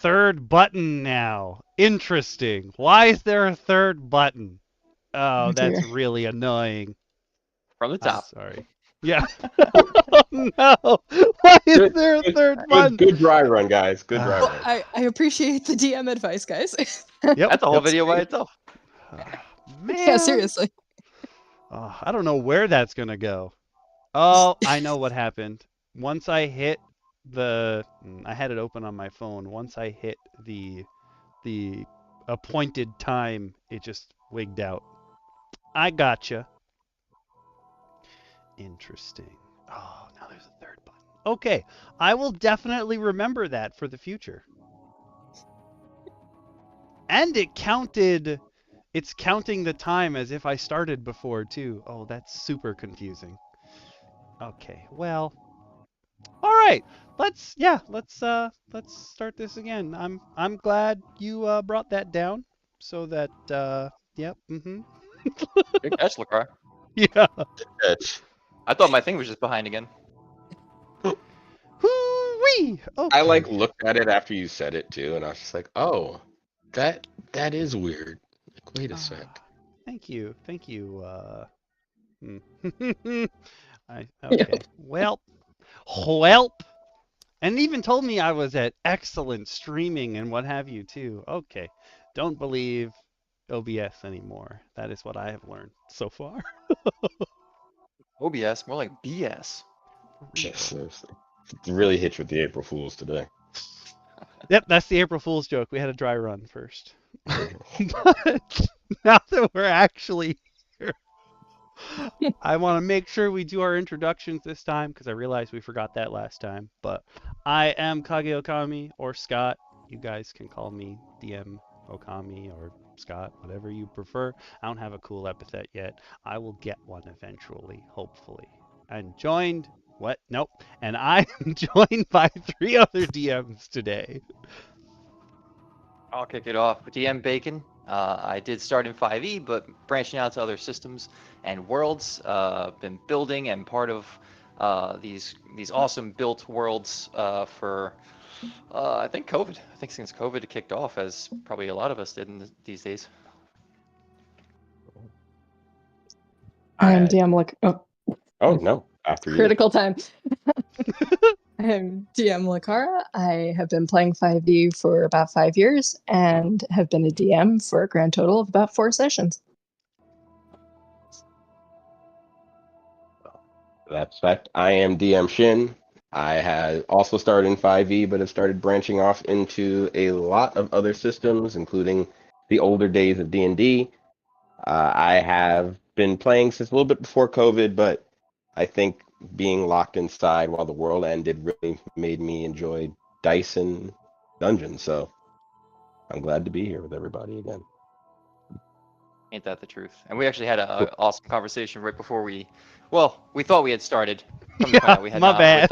third button now. Interesting. Why is there a third button? Oh, Oh, that's dear. really annoying. From the I'm top. sorry. Yeah. Oh, no. Why is there a third button? Good dry run, guys. Good dry Well, run. I appreciate the DM advice, guys. Yep. That's a whole Yep. video by itself. Man. Yeah, seriously. Oh, I don't know where that's gonna go. Oh, I know what happened. Once I hit I had it open on my phone. Once I hit the appointed time, it just wigged out. I gotcha. Interesting. Oh, now there's a third button. Okay, I will definitely remember that for the future. And it's counting the time as if I started before too. Oh, that's super confusing. Okay, well, all right. Let's start this again. I'm glad you brought that down so that yep, Good catch, Lacara. yeah. Catch. I thought my thing was just behind again. Hoo-wee! Okay. I like looked at it after you said it too, and I was just like, oh, that is weird. Like, wait a sec. Thank you. Okay. Yep. Well, and even told me I was at excellent streaming and what have you too. Okay. Don't believe OBS anymore. That is what I have learned so far. OBS, more like BS. Yeah, seriously. It really hit you with the April Fools today. Yep, that's the April Fool's joke. We had a dry run first. But now that we're actually here, I want to make sure we do our introductions this time because I realized we forgot that last time. But I am Kage Okami or Scott. You guys can call me DM Okami or Scott, whatever you prefer. I don't have a cool epithet yet. I will get one eventually, hopefully. And joined what? Nope. And I am joined by 3 other DMs today. I'll kick it off. DM Bacon. I did start in 5e, but branching out to other systems and worlds. Been building and part of these awesome built worlds for I think COVID. I think since COVID kicked off, as probably a lot of us did these days. I am DM Oh no, after you. critical time. I am DM Lacara. I have been playing 5e for about 5 years and have been a DM for a grand total of about 4 sessions. That's fact. I am DM Shin. I had also started in 5e, but have started branching off into a lot of other systems, including the older days of D&D. I have been playing since a little bit before COVID, but I think being locked inside while the world ended really made me enjoy dice and dungeons. So I'm glad to be here with everybody again. Ain't that the truth? And we actually had an awesome conversation right before we thought we had started. Come to find out we had my not, bad.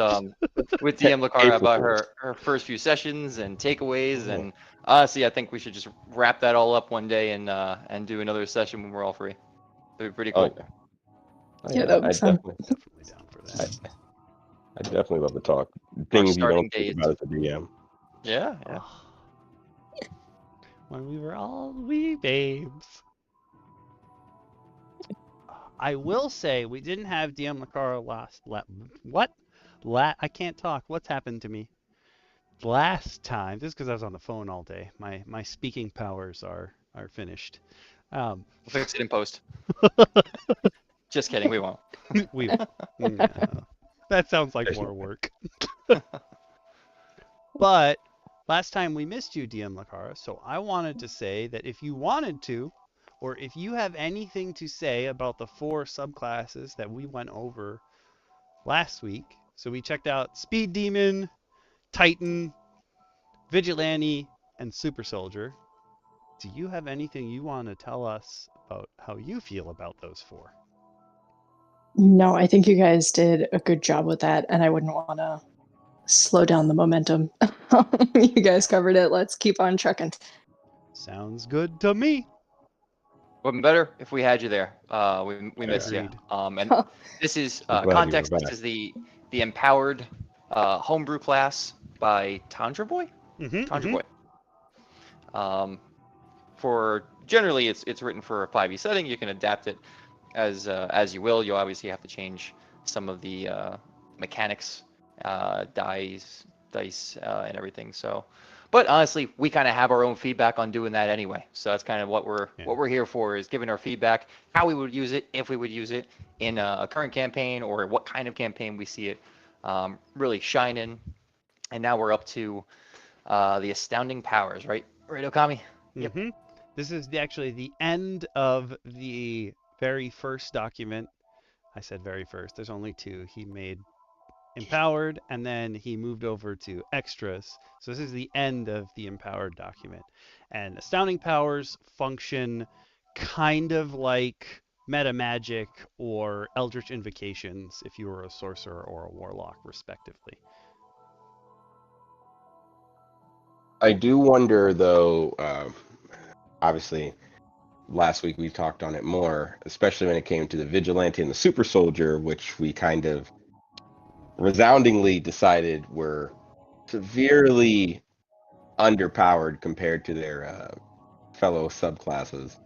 with DM Lacara April about Fools. her first few sessions and takeaways. And honestly, I think we should just wrap that all up one day and do another session when we're all free. It'd be pretty cool. Oh, Yeah, that would be fun. Definitely down for that. I definitely love to talk. Things you starting don't think days. about as a DM. Yeah. When we were all wee babes. I will say we didn't have DM Lacara I can't talk. What's happened to me? Last time, this is because I was on the phone all day. My speaking powers are finished. We'll fix it in post. Just kidding, we won't. No, that sounds like more work. But last time we missed you, DM Lacara, so I wanted to say that if you wanted to, or if you have anything to say about the 4 subclasses that we went over last week, so we checked out Speed Demon, Titan, Vigilante, and Super Soldier. Do you have anything you want to tell us about how you feel about those 4? No, I think you guys did a good job with that, and I wouldn't want to slow down the momentum. You guys covered it. Let's keep on trucking. Sounds good to me. Wouldn't better if we had you there. We miss you. Agreed. And this is I'm glad you context. were This back. is the empowered homebrew class by Tundra Boy. Mm-hmm, Tundra Boy. For generally, it's written for a 5e setting. You can adapt it as you will. You'll obviously have to change some of the mechanics, dice, and everything. So, but honestly, we kind of have our own feedback on doing that anyway. So that's kind of what we're here for, is giving our feedback, how we would use it, if we would use it in a current campaign, or what kind of campaign we see it really shine in. And now we're up to the Astounding Powers, right? Right, Okami? Yep. Mm-hmm. This is actually the end of the very first document. I said very first. There's only two. He made Empowered, and then he moved over to Extras. So this is the end of the Empowered document. And Astounding Powers function kind of like Meta Magic or Eldritch Invocations if you were a sorcerer or a warlock, respectively. I do wonder, though, obviously, last week we talked on it more, especially when it came to the Vigilante and the Super Soldier, which we kind of resoundingly decided were severely underpowered compared to their fellow subclasses.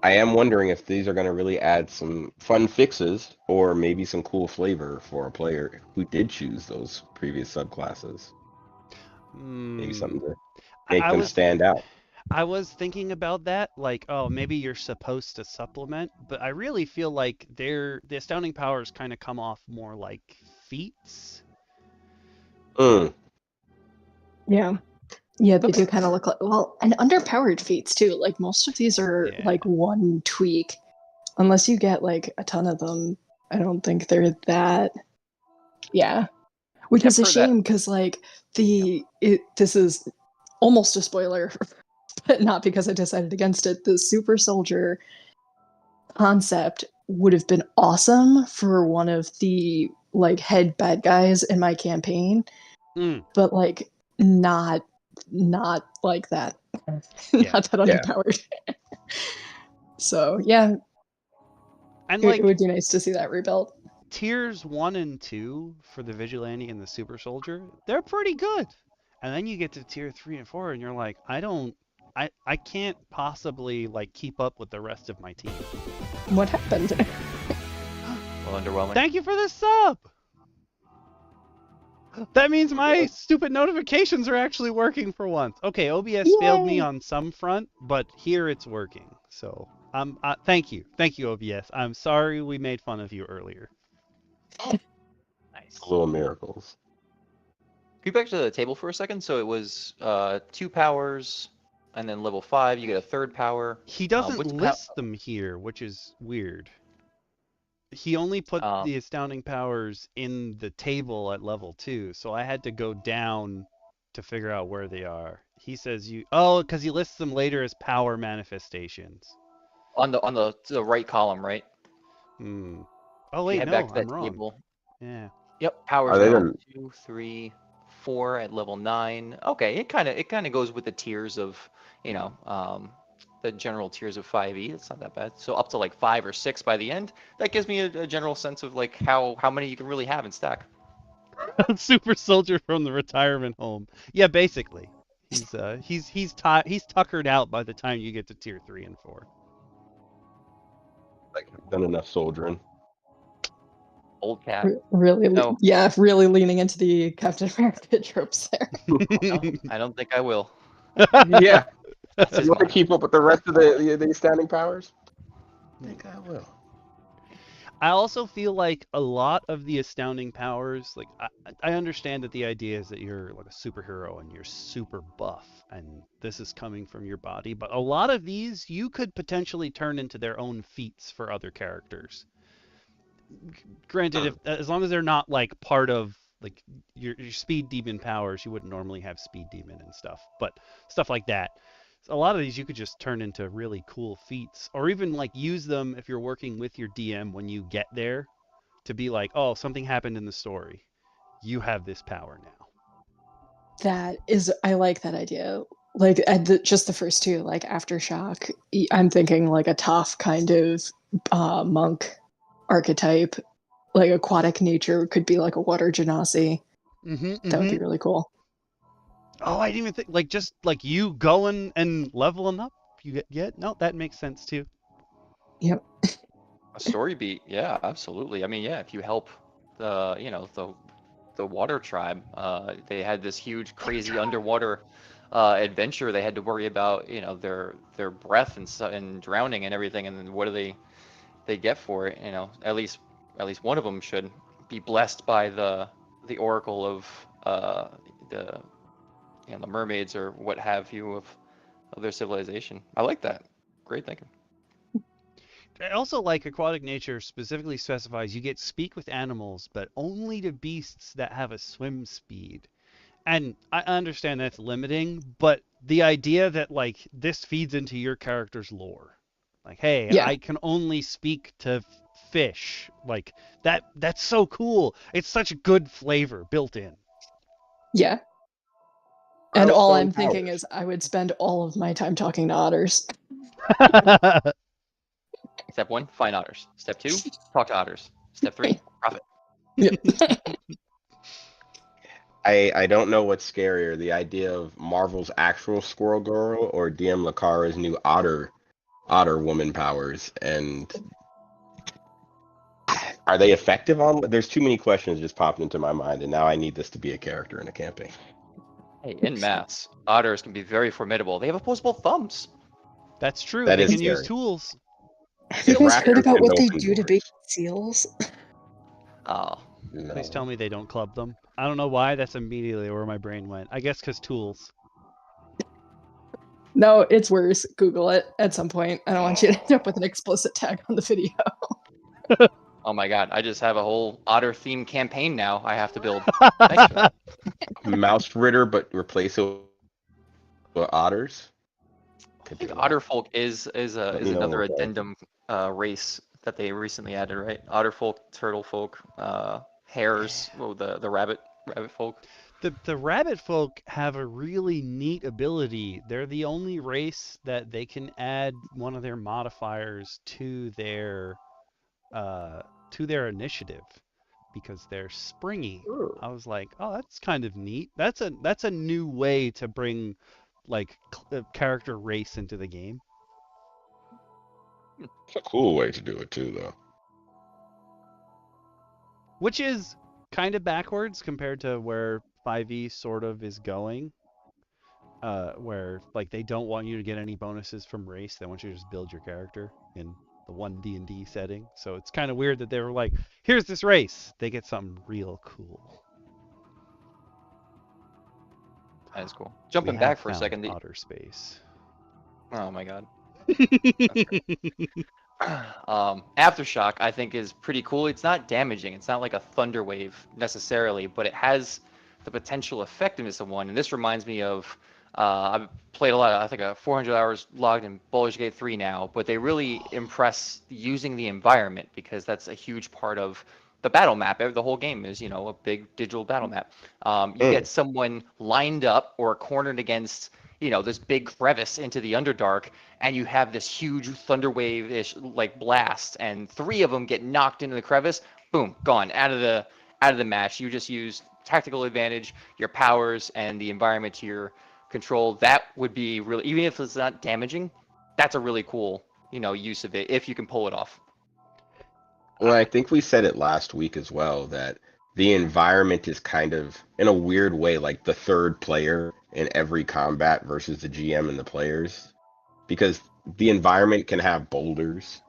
I am wondering if these are going to really add some fun fixes or maybe some cool flavor for a player who did choose those previous subclasses. Maybe something to make them stand out. I was thinking about that, like, oh, maybe you're supposed to supplement, but I really feel like the Astounding Powers kind of come off more like feats. Yeah. Yeah, they do kind of look like, well, and underpowered feats too. Like most of these are like one tweak. Unless you get like a ton of them, I don't think they're that. Yeah. Which is a shame because like this is almost a spoiler, but not because I decided against it. The Super Soldier concept would have been awesome for one of the like head bad guys in my campaign, but like not like that. Not that underpowered. So yeah, and it would be nice to see that rebuilt. Tiers 1 and 2 for the Vigilante and the Super Soldier, they're pretty good. And then you get to tier 3 and 4 and you're like, I can't possibly like keep up with the rest of my team. What happened? Well, underwhelming. Thank you for the sub. That means my stupid notifications are actually working for once. Okay, OBS failed me on some front, but here it's working. So thank you, OBS. I'm sorry we made fun of you earlier. Nice. Little miracles. Go back to the table for a second. So it was 2 powers, and then level 5 you get a 3rd power. He doesn't list them here, which is weird. He only put the Astounding Powers in the table at level 2, so I had to go down to figure out where they are. He says because he lists them later as power manifestations. On the right column, right? Oh wait, no, I'm wrong. Table. Yeah. Yep, powers 1, 2, 3, 4 at level 9. Okay, it kind of goes with the tiers of, the general tiers of 5e. It's not that bad. So up to like 5 or 6 by the end. That gives me a general sense of like how many you can really have in stack. Super Soldier from the retirement home. Yeah, basically. He's tuckered out by the time you get to tier 3 and 4. Like, I've done enough soldiering. Old cat. Really leaning into the Captain America tropes there. No, I don't think I will. Yeah. You want to keep up with the rest of the Astounding Powers? I think I will. I also feel like a lot of the Astounding Powers, like I understand that the idea is that you're like a superhero and you're super buff and this is coming from your body, but a lot of these you could potentially turn into their own feats for other characters. Granted, as long as they're not like part of like your speed demon powers, you wouldn't normally have speed demon and stuff, but stuff like that. A lot of these you could just turn into really cool feats, or even like use them if you're working with your DM when you get there to be like, oh, something happened in the story. You have this power now. I like that idea. Like just the first two, like Aftershock, I'm thinking like a tough kind of monk archetype, like aquatic nature could be like a water genasi. That would be really cool. Oh, I didn't even think, like, just like you going and leveling up. You get no, that makes sense too. Yep. A story beat, yeah, absolutely. I mean, yeah, if you help the, the water tribe, they had this huge, crazy underwater adventure. They had to worry about, their breath and drowning and everything. And then what do they get for it? At least one of them should be blessed by the oracle of the the mermaids or what have you of their civilization. I like that. Great thinking. I also like aquatic nature specifically specifies you get speak with animals, but only to beasts that have a swim speed. And I understand that's limiting, but the idea that like this feeds into your character's lore. Like, hey, Yeah. I can only speak to fish. Like that's so cool. It's such good flavor built in. Yeah. And all I'm thinking is I would spend all of my time talking to otters. Step 1, find otters. Step 2, talk to otters. Step 3, profit. Yep. I don't know what's scarier, the idea of Marvel's actual Squirrel Girl or DM Lacara's new Otter woman powers, and are they effective on? There's too many questions just popped into my mind, and now I need this to be a character in a campaign. Hey, in maths, otters can be very formidable. They have opposable thumbs. That's true. That They is can use scary. tools. Have you If guys heard raptors about can what they open do to doors. baby seals? Oh, No. Please tell me they don't club them. I don't know why. That's immediately where my brain went. I guess because tools. No, it's worse. Google it at some point. I don't want you to end up with an explicit tag on the video. oh my god, I just have a whole otter-themed campaign now I have to build. Thanks for that. Mouse Ritter, but replace it with otters. I think Otterfolk is Let me know another what that is. addendum race that they recently added, right? Otterfolk, Turtlefolk, hares, the rabbit folk. The rabbit folk have a really neat ability. They're the only race that they can add one of their modifiers to their initiative because they're springy. I was like, oh, that's kind of neat. That's a new way to bring like character race into the game. It's a cool way to do it too, though. Which is kind of backwards compared to where 5e sort of is going. Where like they don't want you to get any bonuses from race. They want you to just build your character in the one D&D setting. So it's kind of weird that they were like, here's this race. They get something real cool. That is cool. Jumping back for a second. Outer space. Oh my god. Aftershock, I think, is pretty cool. It's not damaging. It's not like a thunder wave necessarily, but it has the potential effectiveness of one. And this reminds me of I've played a lot. I think 400 hours logged in Baldur's Gate 3 now, but they really impress using the environment because that's a huge part of the battle map. The whole game is, a big digital battle map. You get someone lined up or cornered against, this big crevice into the Underdark, and you have this huge thunderwave-ish like blast, and 3 of them get knocked into the crevice. Boom, gone out of the match. You just use tactical advantage, your powers, and the environment to your control. That would be really, even if it's not damaging, that's a really cool, use of it if you can pull it off. Well, I think we said it last week as well that the environment is kind of, in a weird way, like the third player in every combat versus the GM and the players. Because the environment can have boulders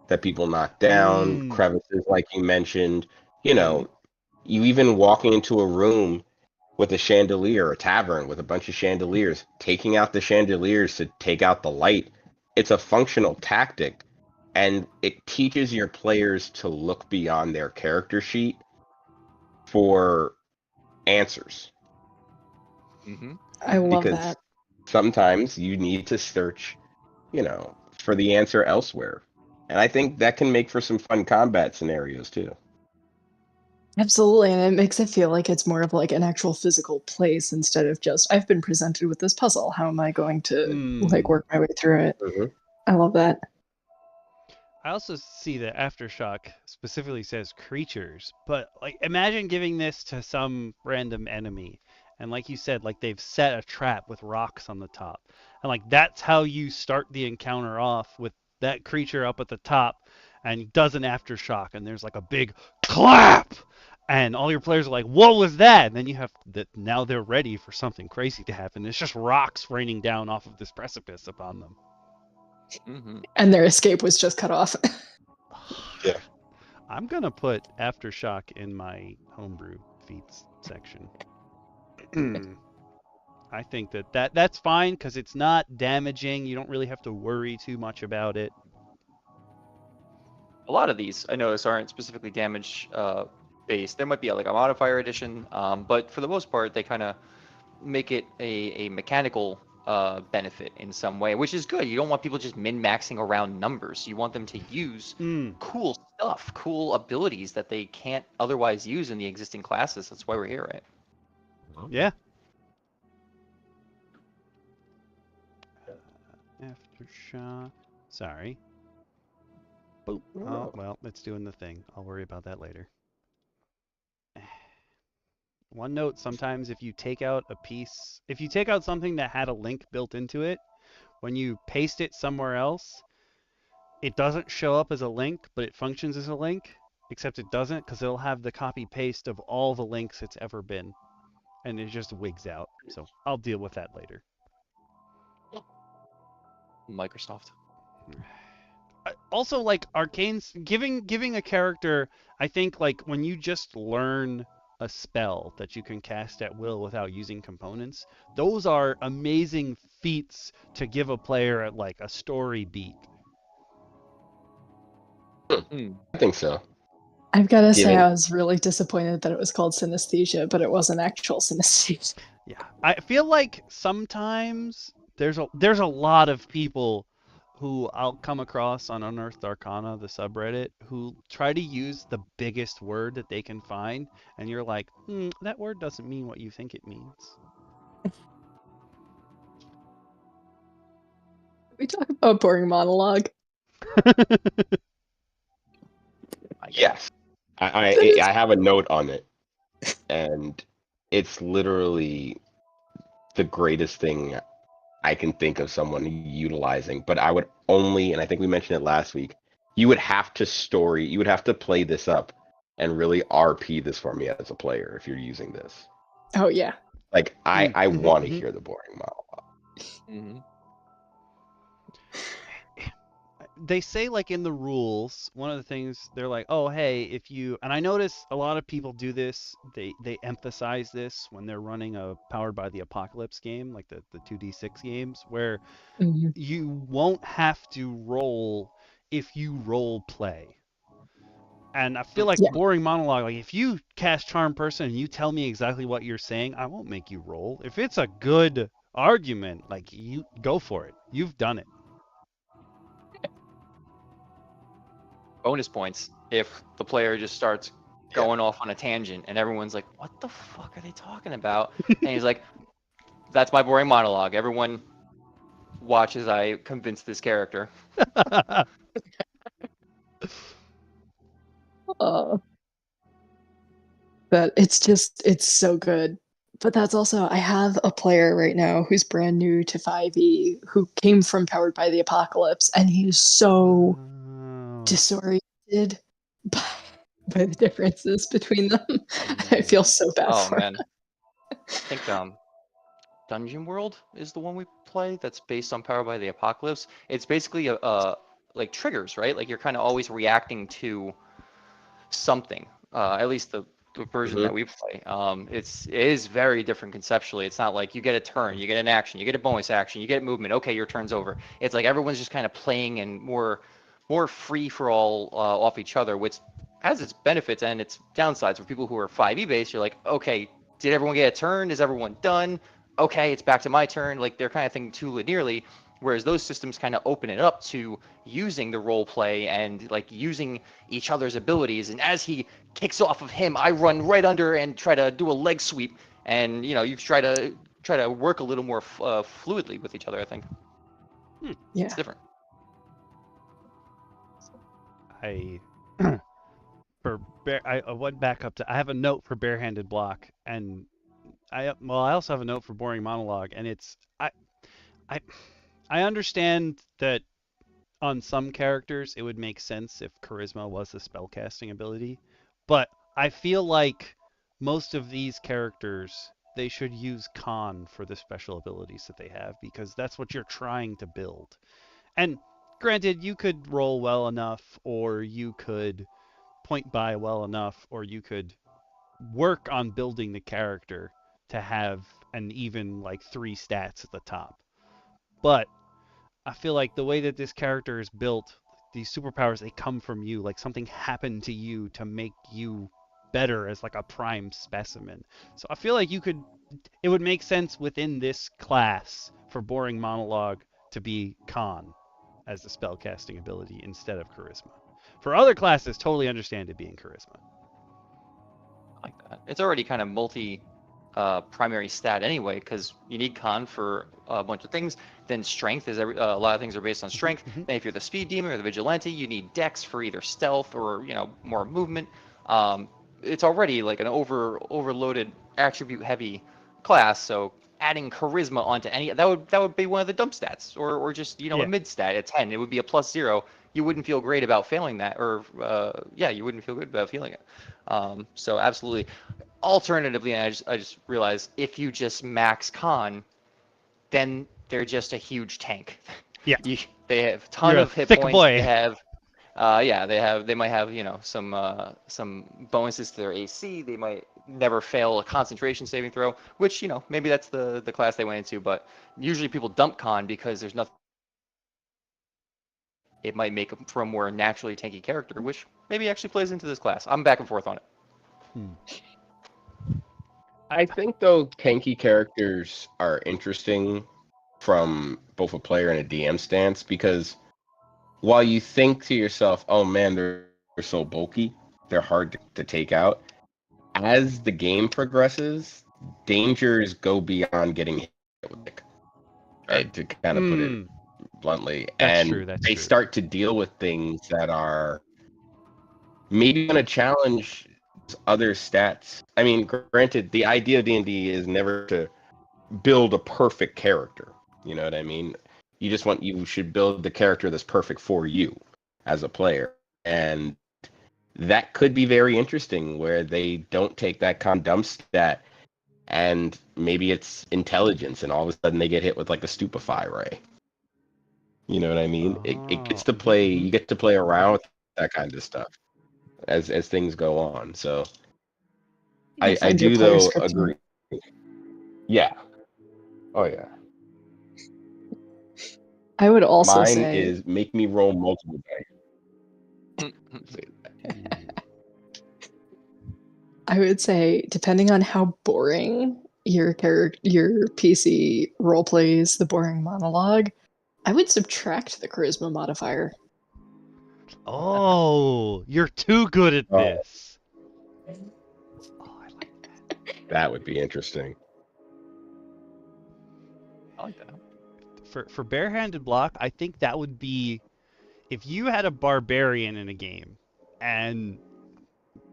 that people knock down, crevices like you mentioned. You even walking into a room with a chandelier, a tavern with a bunch of chandeliers, taking out the chandeliers to take out the light. It's a functional tactic, and it teaches your players to look beyond their character sheet for answers. I love because that. sometimes you need to search, for the answer elsewhere. And I think that can make for some fun combat scenarios too. Absolutely, and it makes it feel like it's more of like an actual physical place instead of just, I've been presented with this puzzle. How am I going to like work my way through it? I love that. I also see that Aftershock specifically says creatures, but like imagine giving this to some random enemy And like you said, like they've set a trap with rocks on the top. And like that's how you start the encounter off, with that creature up at the top, and he does an aftershock, and there's like a big clap, and all your players are like, what was that? And then you have that, now they're ready for something crazy to happen. It's just rocks raining down off of this precipice upon them. Mm-hmm. And their escape was just cut off. Yeah. I'm gonna put aftershock in my homebrew feats section. I think that's fine because it's not damaging. You don't really have to worry too much about it. A lot of these I notice aren't specifically damage based. There might be like a modifier edition, but for the most part, they kind of make it a mechanical benefit in some way, which is good. You don't want people just min-maxing around numbers. You want them to use cool stuff, cool abilities that they can't otherwise use in the existing classes. That's why we're here, right? Yeah. Aftershock. Sorry. Boop. Oh, well, it's doing the thing. I'll worry about that later. One note, sometimes if you take out a piece, if you take out something that had a link built into it, when you paste it somewhere else, it doesn't show up as a link, but it functions as a link, except it doesn't because it'll have the copy paste of all the links it's ever been, and it just wigs out. So I'll deal with that later. Microsoft. Also, like arcanes, giving a character, I think like when you just learn a spell that you can cast at will without using components, those are amazing feats to give a player like a story beat. I think so. I've got to say, I was really disappointed that it was called synesthesia, but it wasn't actual synesthesia. Yeah, I feel like sometimes there's a lot of people who I'll come across on Unearthed Arcana, the subreddit, who try to use the biggest word that they can find, and you're like, that word doesn't mean what you think it means. We talk about boring monologue. Yes. I have a note on it, and it's literally the greatest thing I can think of someone utilizing. But I would only, and I think we mentioned it last week, you would have to play this up and really RP this for me as a player if you're using this. Oh, yeah. Like, I want to hear the boring monologue. They say, like, in the rules, one of the things they're like, oh, hey, if you, and I notice a lot of people do this, they emphasize this when they're running a Powered by the Apocalypse game, like the 2d6 games, where you won't have to roll if you role play. And I feel like boring monologue, like if you cast Charm Person and you tell me exactly what you're saying, I won't make you roll. If it's a good argument, like, you go for it. You've done it. Bonus points if the player just starts going off on a tangent and everyone's like, what the fuck are they talking about? And he's like, that's my boring monologue. Everyone watch as I convince this character. But it's so good. But that's also, I have a player right now who's brand new to 5e who came from Powered by the Apocalypse, and he's so disoriented by the differences between them. I feel so bad for him. I think Dungeon World is the one we play that's based on Powered by the Apocalypse. It's basically like triggers, right? Like you're kind of always reacting something. At least the version that we play. It is very different conceptually. It's not like you get a turn, you get an action, you get a bonus action, you get movement. Okay, your turn's over. It's like everyone's just kind of playing and more free for all off each other, which has its benefits and its downsides. For people who are 5e based, you're like, okay, did everyone get a turn? Is everyone done? Okay, it's back to my turn. Like they're kind of thinking too linearly. Whereas those systems kind of open it up to using the role play and like using each other's abilities. And as he kicks off of him, I run right under and try to do a leg sweep. And you try to work a little more fluidly with each other. I think. Yeah, it's different. I went back up to. I have a note for barehanded block, and I also have a note for boring monologue, and it's I understand that on some characters it would make sense if charisma was the spellcasting ability, but I feel like most of these characters they should use con for the special abilities that they have because that's what you're trying to build. And granted, you could roll well enough, or you could point by well enough, or you could work on building the character to have an even like 3 stats at the top. But I feel like the way that this character is built, these superpowers, they come from you. Like something happened to you to make you better as like a prime specimen. So I feel like it would make sense within this class for boring monologue to be con as the spellcasting ability instead of charisma. For other classes, totally understand it being charisma. Like that. It's already kind of multi primary stat anyway, because you need con for a bunch of things. Then strength is a lot of things are based on strength. Then if you're the speed demon or the vigilante, you need dex for either stealth or more movement. It's already like an overloaded attribute heavy class. So adding charisma onto any that would be one of the dump stats, or just a mid stat at 10. It would be a +0. You wouldn't feel great about failing that, or you wouldn't feel good about feeling it. So absolutely. Alternatively, I just realized if you just max con, then they're just a huge tank. Yeah. They have a ton of hit points. Boy. They have, they might have some bonuses to their AC. They might never fail a concentration saving throw, which maybe that's the class they went into. But usually people dump con because there's nothing. It might make them for a more naturally tanky character, which maybe actually plays into this class. I'm back and forth on it. I think though tanky characters are interesting from both a player and a DM stance because while you think to yourself, oh man, they're so bulky, they're hard to take out, as the game progresses, dangers go beyond getting hit with it, right, to kind of put it bluntly. That's and true, they start to deal with things that are maybe going to challenge other stats. I mean, granted, the idea of D&D is never to build a perfect character. You know what I mean? You should build the character that's perfect for you as a player. And that could be very interesting where they don't take that dump stat and maybe it's intelligence and all of a sudden they get hit with like a stupefy ray. You know what I mean? It gets to play, you get to play around with that kind of stuff as things go on. So I do though agree. Yeah. Oh yeah. I would also Mine say is make me roll multiple dice. I would say depending on how boring your PC role plays the boring monologue, I would subtract the charisma modifier. Oh, you're too good at this. Oh, I like that. That would be interesting. I like that. For barehanded block, I think that would be if you had a barbarian in a game and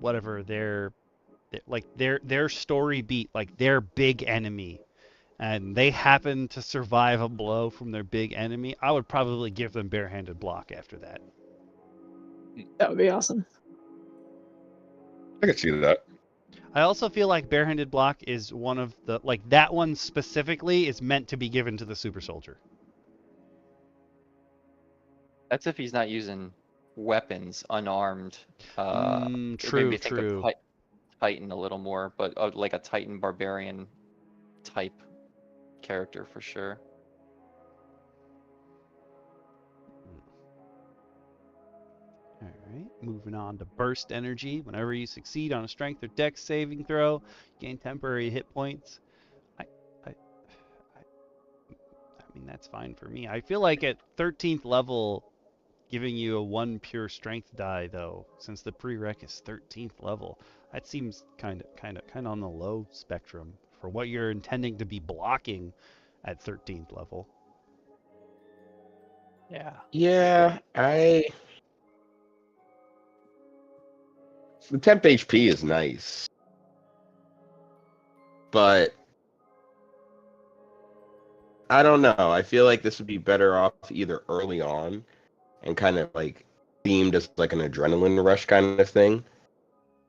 whatever their story beat, like their big enemy, and they happen to survive a blow from their big enemy, I would probably give them barehanded block after that. That would be awesome. I could see that. I also feel like barehanded block is one of the, like that one specifically is meant to be given to the super soldier. That's if he's not using weapons unarmed. True. Of Titan a little more, but like a Titan barbarian type character for sure. All right, moving on to burst energy. Whenever you succeed on a strength or dex saving throw, gain temporary hit points. I mean, that's fine for me. I feel like at 13th level, giving you a 1 pure strength die, though, since the prereq is 13th level, that seems kind of on the low spectrum for what you're intending to be blocking at 13th level. Yeah, the temp HP is nice, but I don't know. I feel like this would be better off either early on and kind of like themed as like an adrenaline rush kind of thing,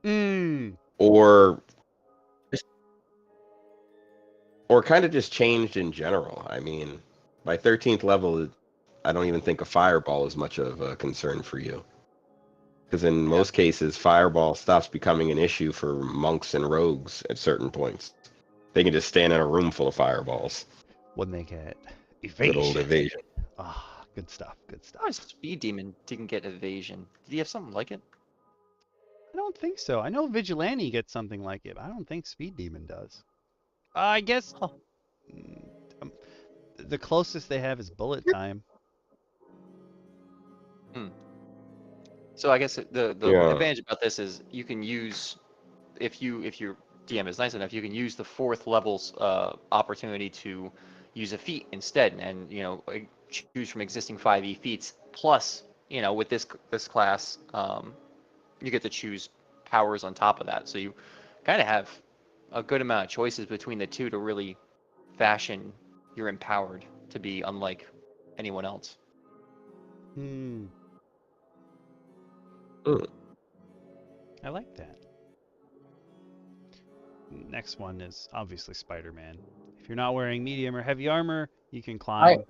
Mm. or or kind of just changed in general. I mean, by 13th level, I don't even think a fireball is much of a concern for you. Because in most cases, fireball stops becoming an issue for monks and rogues at certain points. They can just stand in a room full of fireballs. When they get Good old evasion. evasion. Ah, good stuff. Good Our stuff. speed demon didn't get evasion. Did he have something like it? I don't think so. I know Vigilante gets something like it, but I don't think Speed Demon does. I guess Huh. mm, um, the closest they have is Bullet Time. So I guess the Yeah. advantage about this is you can use, if your DM is nice enough, you can use the 4th level's opportunity to use a feat instead, and choose from existing 5e feats. Plus, with this class, you get to choose powers on top of that. So you kind of have a good amount of choices between the two to really fashion your empowered to be unlike anyone else. Hmm. Mm. I like that. Next one is obviously Spider-Man. If you're not wearing medium or heavy armor, you can climb.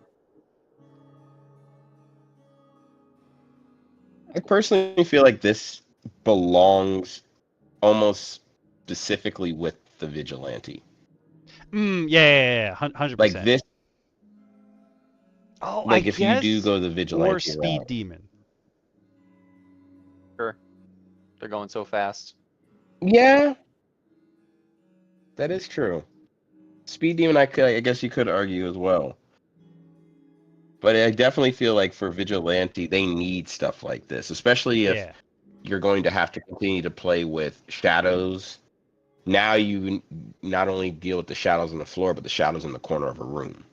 I personally feel like this belongs almost specifically with the vigilante. Yeah, 100%. Like this, Oh, I like if you do guess, go the or vigilante Speed route. Demon. Sure, they're going so fast. Yeah, that is true. Speed demon, I guess you could argue as well. But I definitely feel like for vigilante, they need stuff like this, especially if Yeah. you're going to have to continue to play with shadows. Now you not only deal with the shadows on the floor, but the shadows in the corner of a room.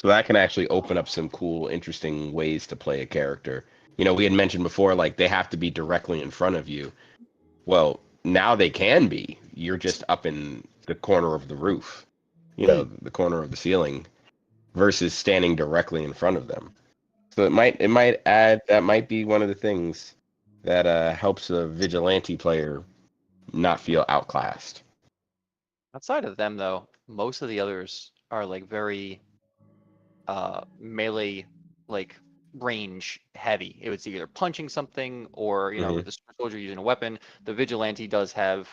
So that can actually open up some cool, interesting ways to play a character. We had mentioned before, like they have to be directly in front of you. Well, now they can be. You're just up in the corner of the roof, the corner of the ceiling, versus standing directly in front of them. So it might add, that might be one of the things that helps a vigilante player not feel outclassed. Outside of them, though, most of the others are like very melee, like range heavy. It was either punching something or Hmm. the super soldier using a weapon. The vigilante does have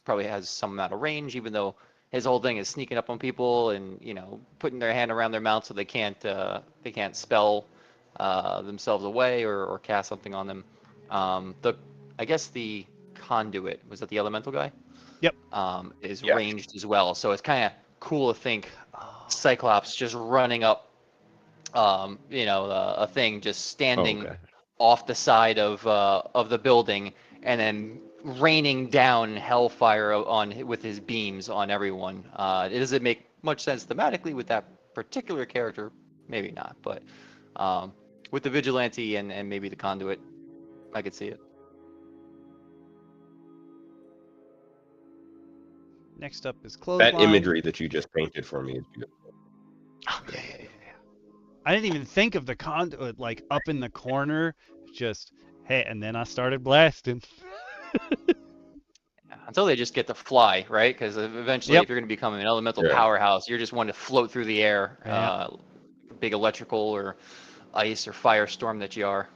probably has some amount of range, even though his whole thing is sneaking up on people and putting their hand around their mouth so they can't spell themselves away or cast something on them. The I guess the conduit, was that the elemental guy? Yep. Is Yeah. ranged as well. So it's kind of cool to think Oh. Cyclops just running up, a thing just standing Okay. off the side of the building and then raining down hellfire on with his beams on everyone. It doesn't make much sense thematically with that particular character, maybe not, but with the vigilante and maybe the conduit, I could see it. Next up is That Clothesline. imagery that you just painted for me is beautiful. Oh, yeah. I didn't even think of the conduit like up in the corner. Just, hey, and then I started blasting. Until they just get to fly, right? Because eventually, Yep. if you're going to become an elemental Yeah. powerhouse, you're just one to float through the air, Yeah. big electrical or ice or firestorm that you are.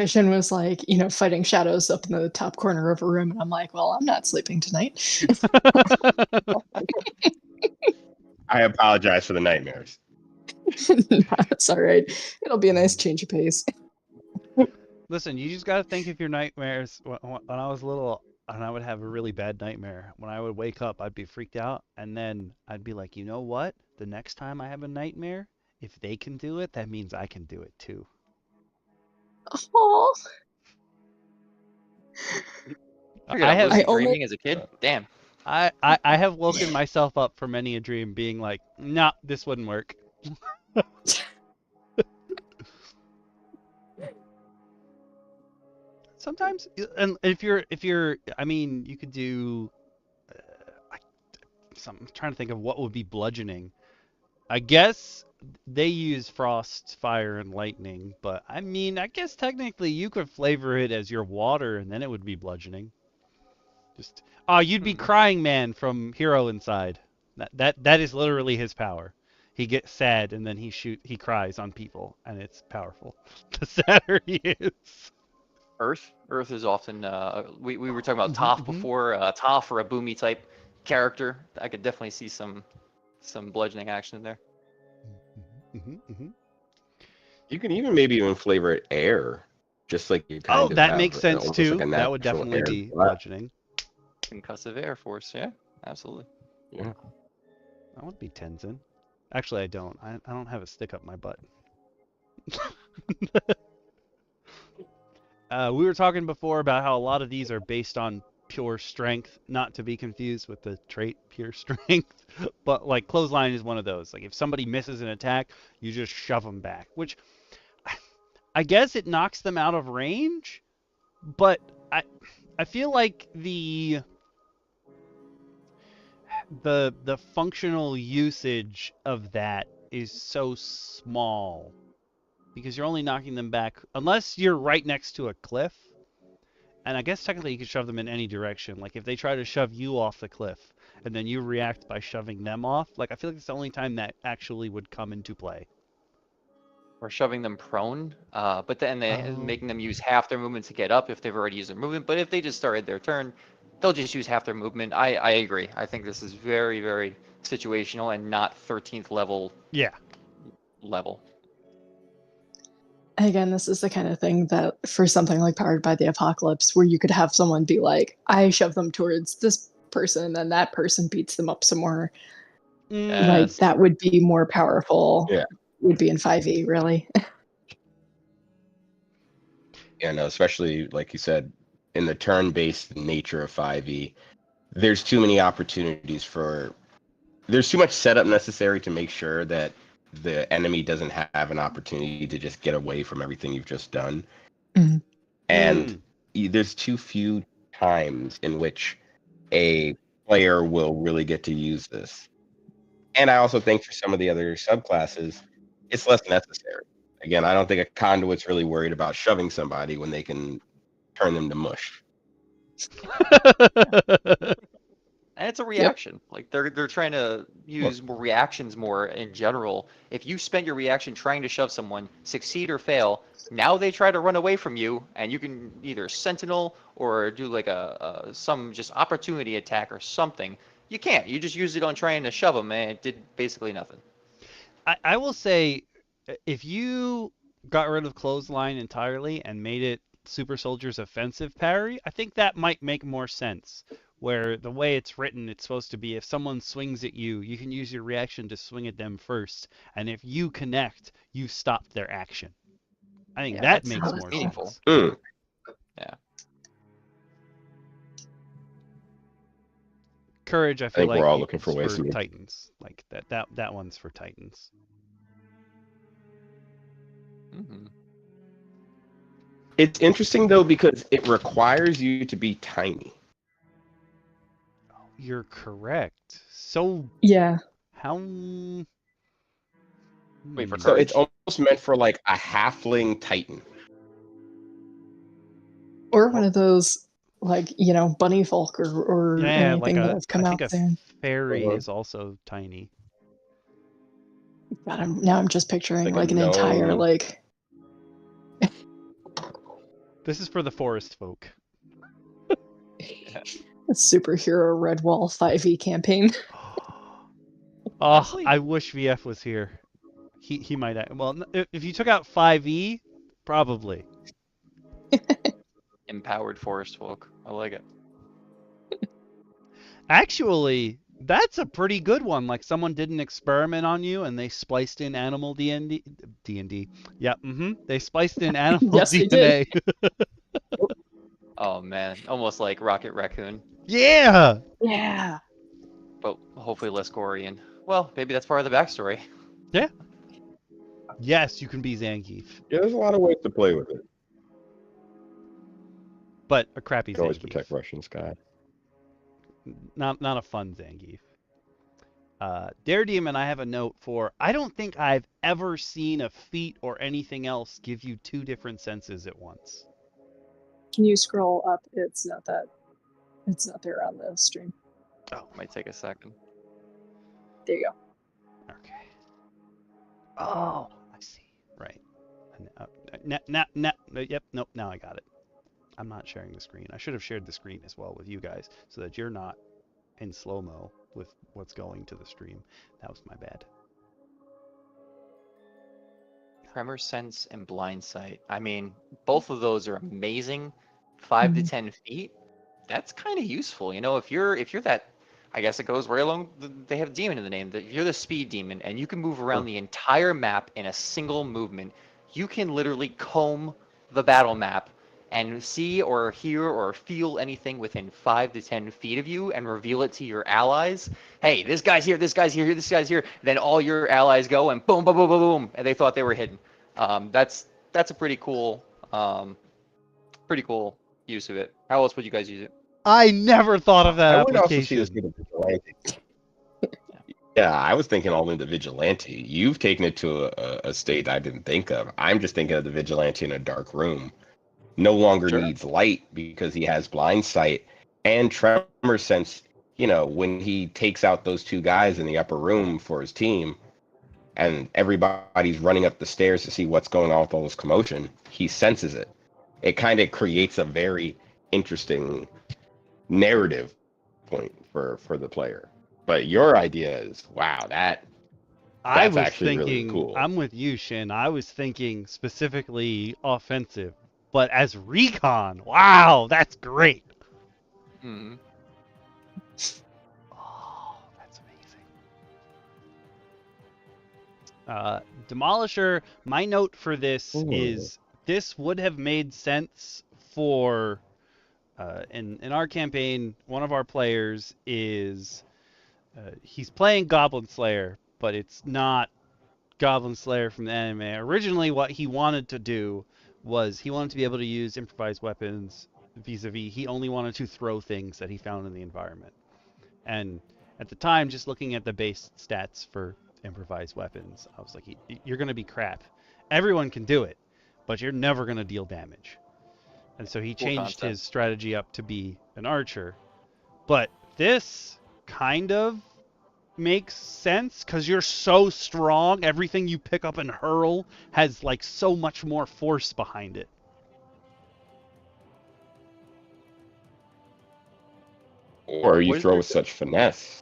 Shin was like, fighting shadows up in the top corner of a room, and I'm like, well, I'm not sleeping tonight. I apologize for the nightmares. It's all right. It'll be a nice change of pace. Listen, you just got to think of your nightmares. When I was little and I would have a really bad nightmare, when I would wake up, I'd be freaked out. And then I'd be like, you know what? The next time I have a nightmare, if they can do it, that means I can do it too. Oh. I have lucid dreaming as a kid. Damn. I have woken myself up from many a dream being like, nah, this wouldn't work. Sometimes, and if you're, I mean, you could do. I'm trying to think of what would be bludgeoning. I guess they use frost, fire, and lightning, but I mean, I guess technically you could flavor it as your water, and then it would be bludgeoning. Just you'd be Crying Man from Hero Inside. That is literally his power. He gets sad and then he cries on people, and it's powerful. The sadder he is. Earth is often we were talking about Toph before. Toph or a Boomy type character. I could definitely see some bludgeoning action in there. You can even flavor it air, just like you kind of that have makes sense almost too. like a That would natural definitely air be blast. bludgeoning. Concussive air force, yeah, absolutely. Yeah. That would be Tenzin. Actually, I don't. I don't have a stick up my butt. We were talking before about how a lot of these are based on pure strength, not to be confused with the trait pure strength. But like clothesline is one of those. Like if somebody misses an attack, you just shove them back, which I guess it knocks them out of range. But I feel like the functional usage of that is so small because you're only knocking them back unless you're right next to a cliff. And I guess technically you can shove them in any direction. Like if they try to shove you off the cliff and then you react by shoving them off, like I feel like it's the only time that actually would come into play. Or shoving them prone, but then making them use half their movement to get up if they've already used their movement. But if they just started their turn, they'll just use half their movement. I agree. I think this is very, very situational and not 13th level. Yeah. Level. Again, this is the kind of thing that for something like Powered by the Apocalypse, where you could have someone be like, I shove them towards this person and that person beats them up some more. Like that would be more powerful. Yeah. Would be in 5e, really. Yeah, no, especially like you said, in the turn-based nature of 5e, there's too many opportunities there's too much setup necessary to make sure that the enemy doesn't have an opportunity to just get away from everything you've just done. And there's too few times in which a player will really get to use this. And I also think for some of the other subclasses, it's less necessary. Again, I don't think a conduit's really worried about shoving somebody when they can turn them to mush. And it's a reaction. Like they're trying to use more reactions more in general. If you spend your reaction trying to shove someone, succeed or fail, now they try to run away from you, and you can either sentinel or do like some just opportunity attack or something. You can't. You just use it on trying to shove them, and it did basically nothing. I will say, if you got rid of clothesline entirely and made it Super Soldier's offensive parry, I think that might make more sense. Where the way it's written, it's supposed to be if someone swings at you, you can use your reaction to swing at them first, and if you connect, you stop their action. I think that makes more meaningful. sense. Yeah. Courage, I feel think like we're all looking for ways to Titans. Like that one's for Titans. It's interesting though because it requires you to be tiny. You're correct. So yeah. How? Wait for so courage. It's almost meant for like a halfling titan. Or one of those, like, bunny folk or anything like that have come out soon. Fairy is also tiny. God, now I'm just picturing like an gnome. entire like. This is for the forest folk. A superhero Redwall 5e campaign. Oh, I wish VF was here. He might. Well, if you took out 5e, probably. Empowered forest folk. I like it. Actually, that's a pretty good one. Like someone did an experiment on you and they spliced in animal D&D. Yeah, They spliced in animal yes, DNA. Oh man, almost like Rocket Raccoon. Yeah. Yeah. But hopefully less gory and well, maybe that's part of the backstory. Yeah. Yes, you can be Zangief. Yeah, there's a lot of ways to play with it. But a crappy You can always Zangief. protect Russian sky. Not a fun Zangief. Daredemon, I have a note for. I don't think I've ever seen a feat or anything else give you 2 different senses at once. Can you scroll up? It's not there on the stream. Oh, might take a second. There you go. Okay. Oh, I see. Right. Yep. Nope. Now I got it. I'm not sharing the screen. I should have shared the screen as well with you guys so that you're not in slow-mo with what's going to the stream. That was my bad. Tremor Sense and Blind Sight. I mean, both of those are amazing. 5 to 10 feet. That's kind of useful, you know. If you're that, I guess it goes right along. They have demon in the name. If you're the speed demon and you can move around the entire map in a single movement, you can literally comb the battle map and see or hear or feel anything within 5 to 10 feet of you and reveal it to your allies. Hey, this guy's here, this guy's here, this guy's here. Then all your allies go and boom, boom, boom, boom, boom, and they thought they were hidden. That's a pretty cool use of it. How else would you guys use it? I never thought of that I would also see application. this being a vigilante. Yeah, I was thinking all in the vigilante. You've taken it to a state I didn't think of. I'm just thinking of the vigilante in a dark room. No longer needs light because he has blind sight and tremor sense. You know, when he takes out those 2 guys in the upper room for his team and everybody's running up the stairs to see what's going on with all this commotion, he senses it. It kind of creates a very interesting narrative point for the player. But your idea is, wow, that's actually really cool. I'm with you, Shin. I was thinking specifically offensive, but as recon, wow, that's great. Mm-hmm. Oh, that's amazing. Demolisher, my note for this is this would have made sense for in our campaign. One of our players is he's playing Goblin Slayer, but it's not Goblin Slayer from the anime. Originally, what he wanted to do was he wanted to be able to use improvised weapons vis-a-vis. He only wanted to throw things that he found in the environment. And at the time, just looking at the base stats for improvised weapons, I was like, you're going to be crap. Everyone can do it, but you're never going to deal damage. And so he changed his strategy up to be an archer. But this kind of makes sense because you're so strong. Everything you pick up and hurl has like so much more force behind it. Or you throw with such finesse.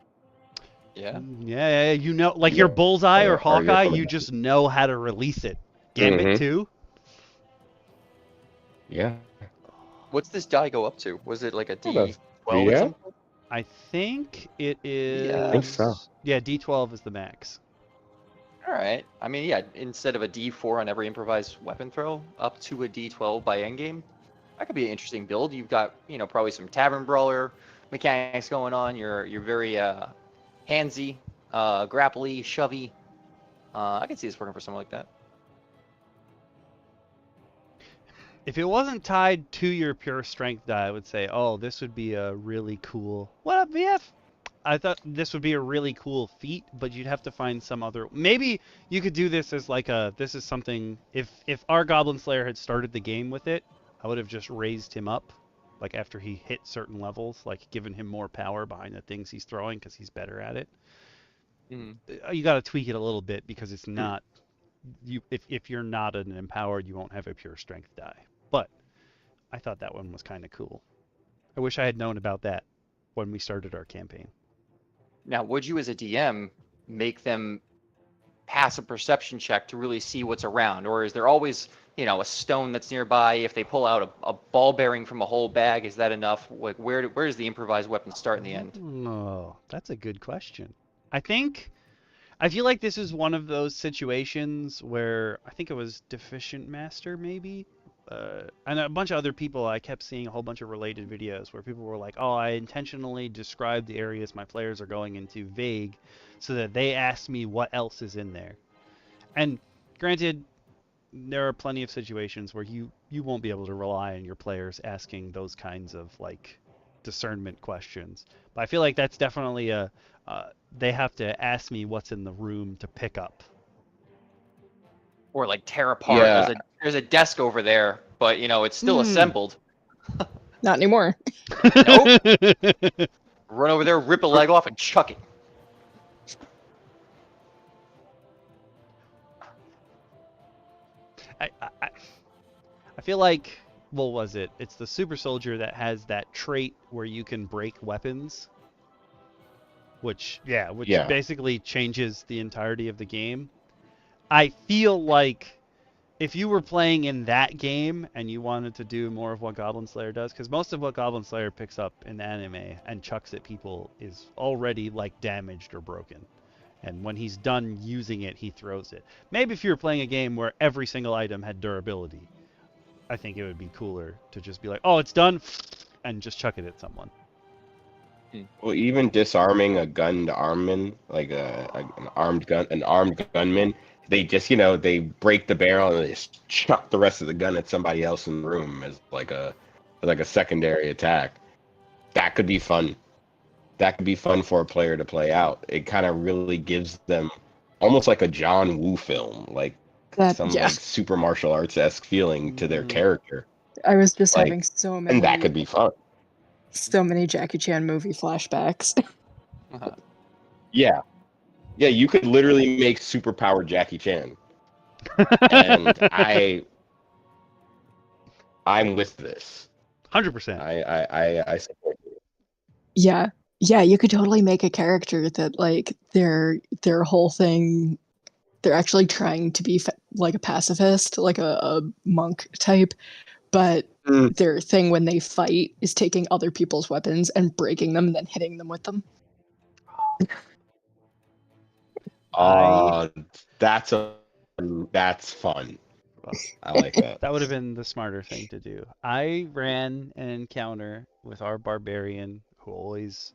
Yeah, you know, like your bullseye or Hawkeye, you just know how to release it. Gambit too. Yeah. What's this die go up to? Was it like a D12 or something? I think it is. Yeah. I think so. Yeah, D12 is the max. All right. I mean, yeah, instead of a D4 on every improvised weapon throw, up to a D12 by endgame. That could be an interesting build. You've got, you know, probably some tavern brawler mechanics going on. You're very handsy, grapply, shovey. I can see this working for someone like that. If it wasn't tied to your pure strength die, I would say, oh, this would be a really cool. What up, VF? I thought this would be a really cool feat, but you'd have to find some other. Maybe you could do this as like a. This is something. If our Goblin Slayer had started the game with it, I would have just raised him up, like after he hit certain levels, like given him more power behind the things he's throwing because he's better at it. You got to tweak it a little bit because it's not. If you're not an empowered, you won't have a pure strength die. But I thought that one was kind of cool. I wish I had known about that when we started our campaign. Now, would you as a DM make them pass a perception check to really see what's around? Or is there always, you know, a stone that's nearby? If they pull out a ball bearing from a whole bag, is that enough? Like, where does the improvised weapon start in the end? Oh, that's a good question. I feel like this is one of those situations where I think it was Deficient Master, maybe? And a bunch of other people, I kept seeing a whole bunch of related videos where people were like, oh, I intentionally described the areas my players are going into vague so that they ask me what else is in there. And granted, there are plenty of situations where you won't be able to rely on your players asking those kinds of like discernment questions. But I feel like that's definitely a they have to ask me what's in the room to pick up. Or like tear apart. Yeah. There's a desk over there, but you know it's still assembled. Not anymore. Nope. Run over there, rip a leg off, and chuck it. I feel like, what was it? It's the super soldier that has that trait where you can break weapons, which basically changes the entirety of the game. I feel like if you were playing in that game and you wanted to do more of what Goblin Slayer does, because most of what Goblin Slayer picks up in the anime and chucks at people is already like damaged or broken. And when he's done using it, he throws it. Maybe if you were playing a game where every single item had durability, I think it would be cooler to just be like, oh, it's done, and just chuck it at someone. Well, even disarming a gunned armman, like an armed gunman, they just, they break the barrel and they just chuck the rest of the gun at somebody else in the room as like a secondary attack. That could be fun. That could be fun for a player to play out. It kind of really gives them almost like a John Woo film, like like super martial arts-esque feeling to their character. I was just having so many. And that could be fun. So many Jackie Chan movie flashbacks. Yeah, you could literally make superpowered Jackie Chan, and I'm with this. 100%. I support you. Yeah, you could totally make a character that like their whole thing, they're actually trying to be like a pacifist, like a monk type, but their thing when they fight is taking other people's weapons and breaking them and then hitting them with them. That's fun. I like that. That would have been the smarter thing to do. I ran an encounter with our barbarian who always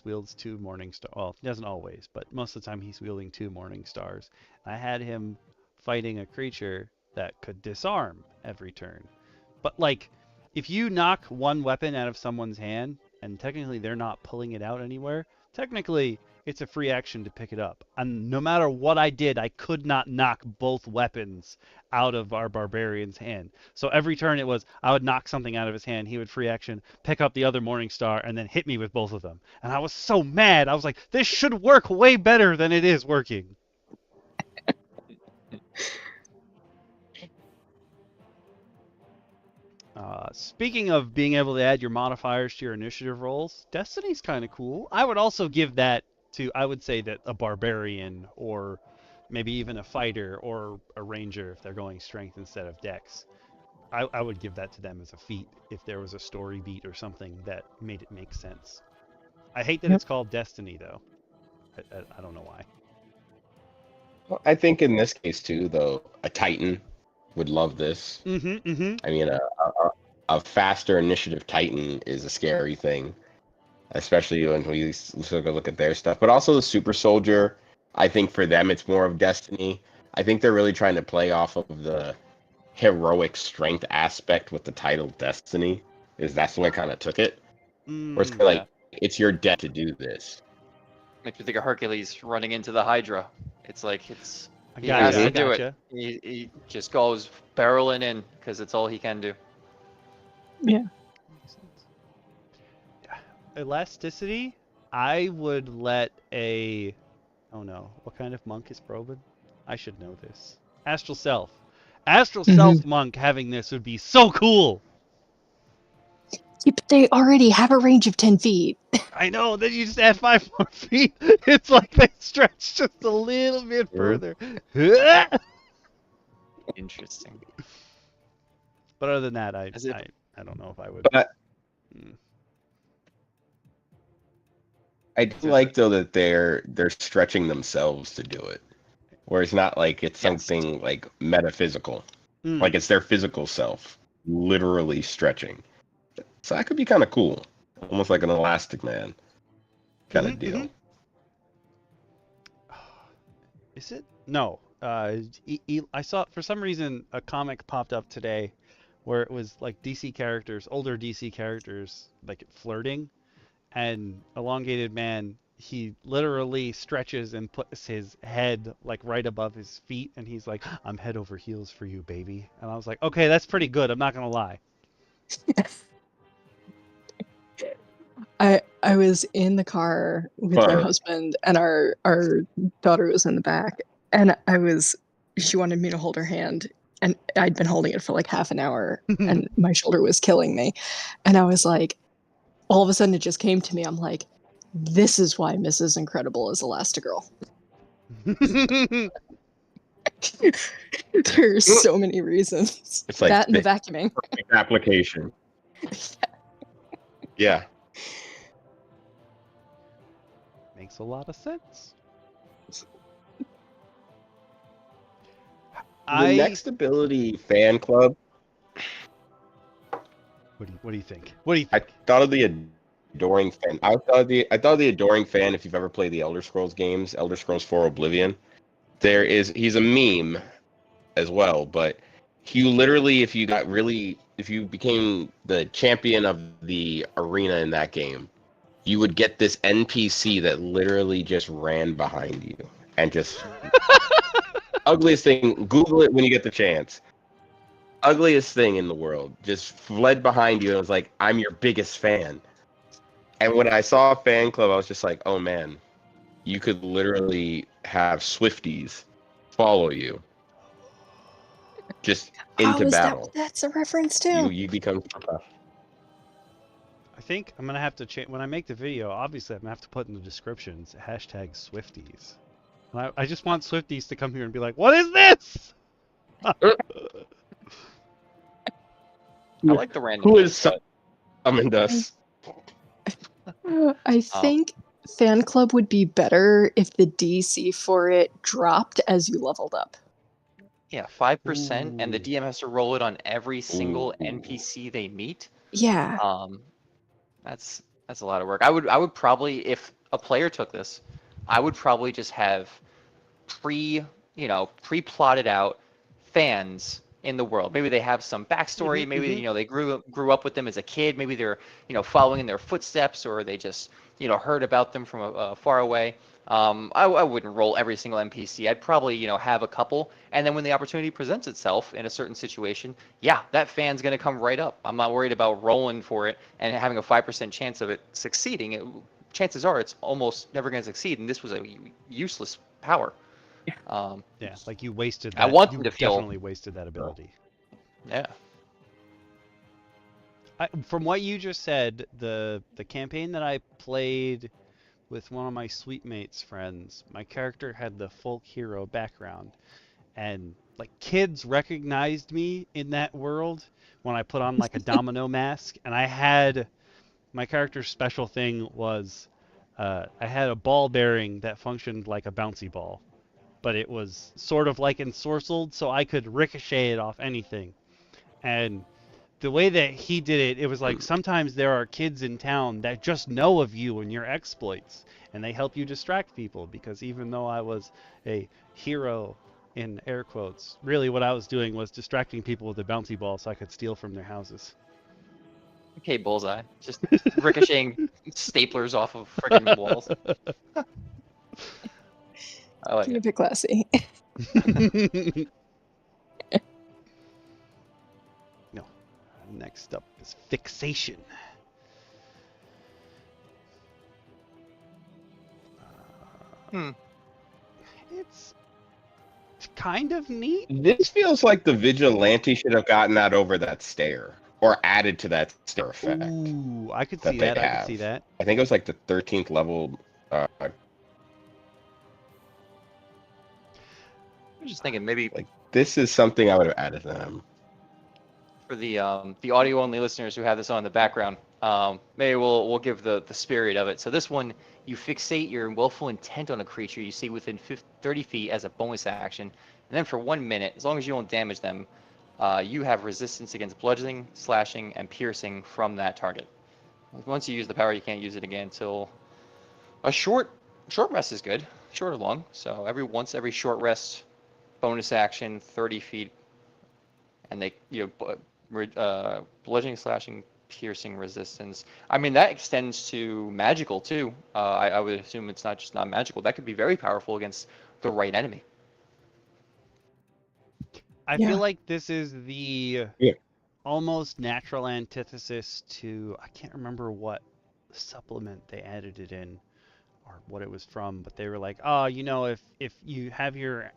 wields 2 morning stars. Well, he doesn't always, but most of the time he's wielding 2 morning stars. I had him fighting a creature that could disarm every turn. But like, if you knock one weapon out of someone's hand and technically they're not pulling it out anywhere, technically it's a free action to pick it up. And no matter what I did, I could not knock both weapons out of our barbarian's hand. So every turn it was, I would knock something out of his hand, he would free action, pick up the other morning star, and then hit me with both of them. And I was so mad. I was like, this should work way better than it is working. Speaking of being able to add your modifiers to your initiative rolls, Destiny's kind of cool. I would also give that to, I would say that a barbarian or maybe even a fighter or a ranger if they're going strength instead of dex. I would give that to them as a feat if there was a story beat or something that made it make sense. I hate that it's called Destiny though. I don't know why. Well, I think in this case too, though, a Titan would love this. I mean, a faster initiative Titan is a scary thing, especially when we look at their stuff. But also the Super Soldier, I think for them it's more of Destiny. I think they're really trying to play off of the heroic strength aspect with the title Destiny. That's the way I kind of took it. Where it's kind of like, it's your debt to do this. Makes me think of Hercules running into the Hydra. It's like, he I has to do gotcha. it. He just goes barreling in because it's all he can do. Yeah. Elasticity, I would let a... Oh no, what kind of monk is Probin? I should know this. Astral Self. Astral Self monk having this would be so cool! Yeah, but they already have a range of 10 feet. I know, then you just add 5 more feet. It's like they stretch just a little bit further. Interesting. But other than that, I don't know if I would. But I do like though that they're stretching themselves to do it, where it's not like it's something like metaphysical, like it's their physical self literally stretching. So that could be kind of cool, almost like an Elastic Man kind of deal. Is it? No. I saw, for some reason, a comic popped up today where it was like DC characters, older DC characters, like flirting, and Elongated Man, he literally stretches and puts his head like right above his feet, and he's like, "I'm head over heels for you, baby." And I was like, "Okay, that's pretty good. I'm not gonna lie." I was in the car with my husband, and our daughter was in the back, and she wanted me to hold her hand, and I'd been holding it for like half an hour, and my shoulder was killing me, and I was like, all of a sudden it just came to me. I'm like, this is why Mrs. Incredible is Elastigirl. There's so many reasons. It's like that and the vacuuming. Application. Yeah. Makes a lot of sense. The next ability, fan club. What do you think? What do you think? I thought of the adoring fan. I thought of the adoring fan. If you've ever played the Elder Scrolls games, Elder Scrolls 4 Oblivion, he's a meme as well. But you literally, if you became the champion of the arena in that game, you would get this NPC that literally just ran behind you and just ugliest thing. Google it when you get the chance. Ugliest thing in the world. Just fled behind you and was like, "I'm your biggest fan." And when I saw a fan club, I was just like, "Oh man, you could literally have Swifties follow you just into battle." That's a reference too. You become professional. I think I'm gonna have to change when I make the video. Obviously, I'm gonna have to put in the descriptions #Swifties. And I just want Swifties to come here and be like, "What is this?" I like the random. Who is summoned us? I think fan club would be better if the DC for it dropped as you leveled up. Yeah, 5%, and the DM has to roll it on every single NPC they meet. Yeah. That's a lot of work. I would probably, if a player took this, I would probably just have pre-plotted out fans in the world. Maybe they have some backstory. Maybe they grew up with them as a kid. Maybe they're following in their footsteps, or they just heard about them from far away. I wouldn't roll every single NPC. I'd probably have a couple, and then when the opportunity presents itself in a certain situation, yeah, that fan's gonna come right up. I'm not worried about rolling for it and having a 5% chance of it succeeding. Chances are it's almost never gonna succeed, and this was a useless power. Yeah, like you wasted that. I want them to feel. Definitely wasted that ability. Yeah. From what you just said, the campaign that I played with one of my sweet mates friends, my character had the folk hero background, and like kids recognized me in that world when I put on like a domino mask, and I had my character's special thing was I had a ball bearing that functioned like a bouncy ball, but it was sort of like ensorcelled, so I could ricochet it off anything. And the way that he did it, it was like sometimes there are kids in town that just know of you and your exploits, and they help you distract people, because even though I was a hero in air quotes, really what I was doing was distracting people with a bouncy ball so I could steal from their houses. Okay, bullseye. Just ricocheting staplers off of freaking walls. I like Keep it. it classy. No. Next up is fixation. It's kind of neat. This feels like the vigilante should have gotten that over that stair, or added to that stair effect. Ooh, I could see that. I could see that. I think it was like the 13th level. I was just thinking maybe Like, this is something I would have added to them. for the audio only listeners who have this on in the background, maybe we'll give the spirit of it. So this one, you fixate your willful intent on a creature you see within 30 feet as a bonus action, and then for 1 minute, as long as you don't damage them, you have resistance against bludgeoning, slashing, and piercing from that target. Once you use the power, you can't use it again until a short rest is good, short or long. So every short rest, bonus action, 30 feet, and they bludgeoning, slashing, piercing resistance. I mean, that extends to magical too. I would assume it's not just non-magical. That could be very powerful against the right enemy. I feel like this is the almost natural antithesis to, I can't remember what supplement they added it in or what it was from, but they were like, oh, you know, if you have your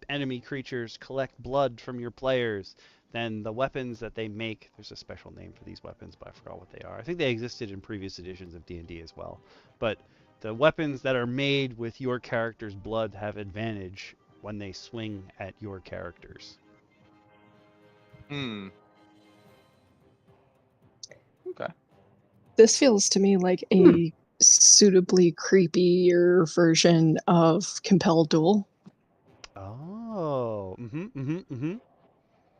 enemy creatures collect blood from your players, then the weapons that they make, there's a special name for these weapons, but I forgot what they are. I think they existed in previous editions of D&D as well. But the weapons that are made with your character's blood have advantage when they swing at your characters. Okay. This feels to me like a suitably creepier version of Compelled Duel. Oh.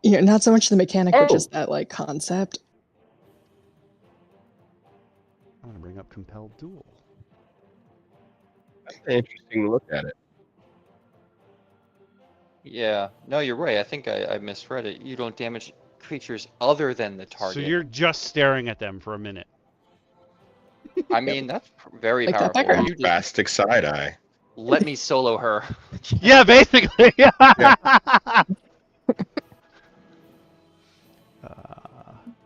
Yeah, not so much the mechanic, but just that like concept. I'm gonna bring up Compelled Duel. That's an interesting look at it. Yeah. No, you're right. I think I misread it. You don't damage creatures other than the target. So you're just staring at them for a minute. I mean, that's very Like that powerful. background. You just Bombastic side eye. let me solo her. Yeah, basically.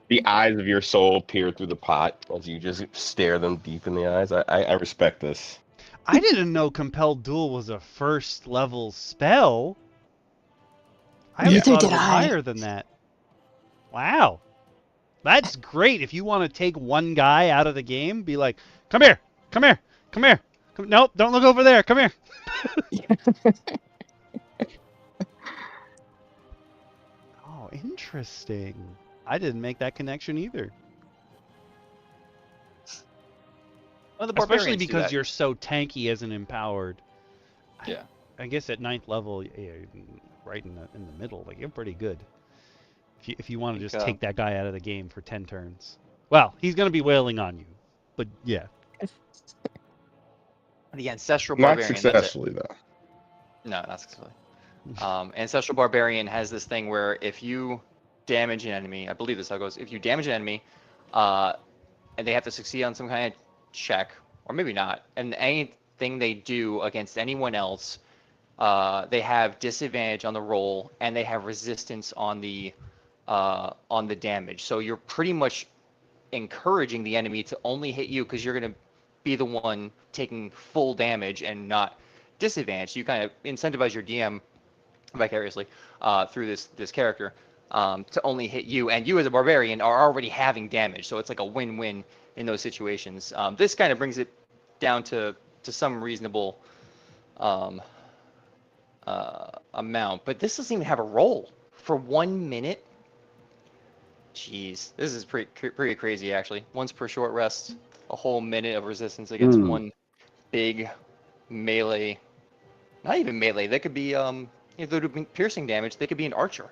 The eyes of your soul peer through the pot as you just stare them deep in the eyes. I respect this. I didn't know Compelled Duel was a first level spell. I always thought it was higher than that. Wow. That's great. If you want to take one guy out of the game, be like, come here, come here, come here. Nope, don't look over there. Come here. Oh, interesting. I didn't make that connection either. Well, the Especially barbarians do because that. you're so tanky as an empowered. Yeah. I guess at 9th level, right in the middle, like you're pretty good. If you want to just take that guy out of the game for 10 turns. Well, he's going to be wailing on you. But yeah. The ancestral Not barbarian. successfully though. No, not successfully. Ancestral barbarian has this thing where if you damage an enemy, I believe this is how it goes. If you damage an enemy, and they have to succeed on some kind of check, or maybe not, and anything they do against anyone else, they have disadvantage on the roll, and they have resistance on the damage. So you're pretty much encouraging the enemy to only hit you because you're going to be the one taking full damage and not disadvantage. You kind of incentivize your DM vicariously through this character to only hit you, and you as a barbarian are already having damage, so it's like a win-win in those situations. This kind of brings it down to some reasonable amount, but this doesn't even have a roll for 1 minute. Jeez, this is pretty crazy actually. Once per short rest, a whole minute of resistance against one big melee. Not even melee. They could be if they're doing piercing damage, they could be an archer.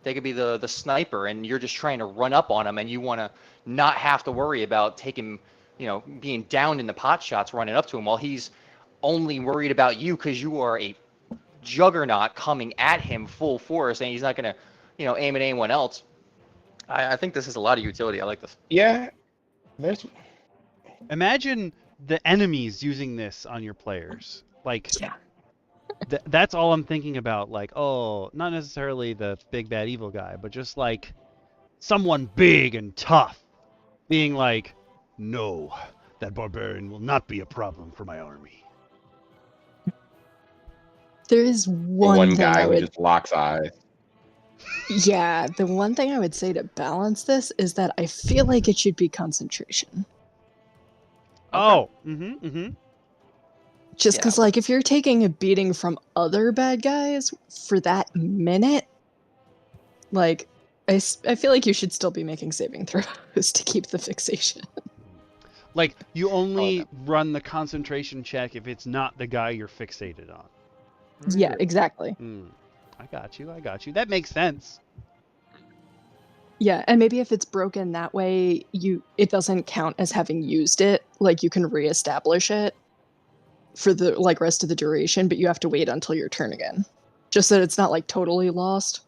They could be the sniper, and you're just trying to run up on them, and you want to not have to worry about taking, being downed in the pot shots running up to him, while he's only worried about you because you are a juggernaut coming at him full force, and he's not going to, aim at anyone else. I think this has a lot of utility. I like this. Yeah. Imagine the enemies using this on your players. Like, that's all I'm thinking about. Like, oh, not necessarily the big bad evil guy, but just like someone big and tough being like, no, that barbarian will not be a problem for my army. There is one guy who just locks eyes. Yeah, the one thing I would say to balance this is that I feel like it should be concentration. Oh, Just because, like, if you're taking a beating from other bad guys for that minute, like, I feel like you should still be making saving throws to keep the fixation. Like, you only run the concentration check if it's not the guy you're fixated on. Yeah, exactly. I got you. That makes sense. Yeah, and maybe if it's broken that way, it doesn't count as having used it. Like, you can reestablish it for the rest of the duration, but you have to wait until your turn again. Just so that it's not like totally lost.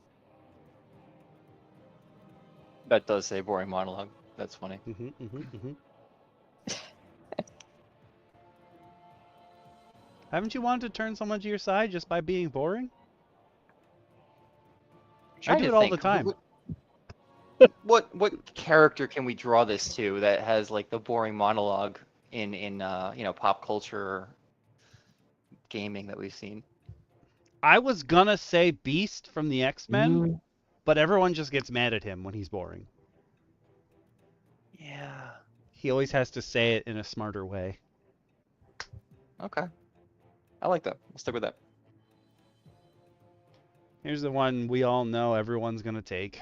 That does say boring monologue. That's funny. Haven't you wanted to turn someone to your side just by being boring? I do it all the time. What character can we draw this to that has like the boring monologue in pop culture gaming that we've seen? I was gonna say Beast from the X-Men, but everyone just gets mad at him when he's boring. Yeah. He always has to say it in a smarter way. Okay. I like that. We'll stick with that. Here's the one we all know everyone's gonna take.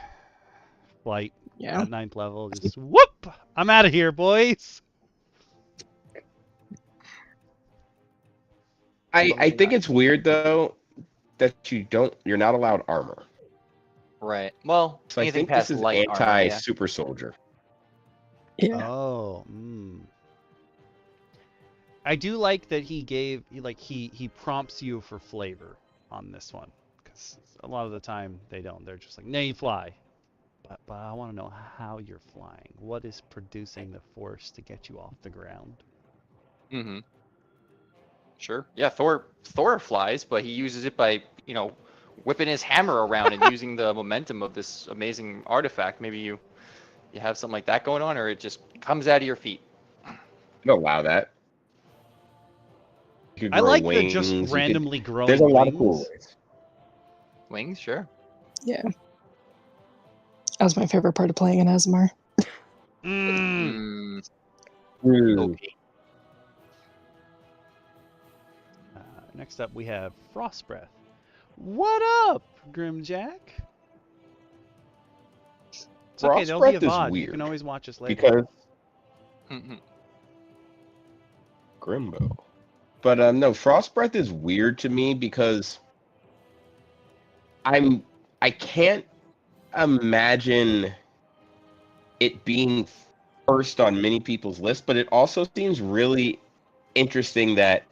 Flight at 9th level. Just whoop! I'm out of here, boys. I think it's weird though that you're not allowed armor. Right. Well, So I think this is anti-super soldier. Yeah. Oh. I do like that he prompts you for flavor on this one, because a lot of the time they don't. They're just like, "No, you fly," but I want to know how you're flying. What is producing the force to get you off the ground? Mm-hmm. Sure. Yeah, Thor flies, but he uses it by, whipping his hammer around and using the momentum of this amazing artifact. Maybe you have something like that going on, or it just comes out of your feet. Don't allow that. I like the just randomly growing There's a lot wings. of cool ways. Wings, sure. Yeah. That was my favorite part of playing an Asmar. Okay. Next up, we have Frost Breath. What up, Grimjack? It's okay, there'll be a VOD. You can always watch us later. Because Grimbo. But no, Frost Breath is weird to me because I can't imagine it being first on many people's list, but it also seems really interesting that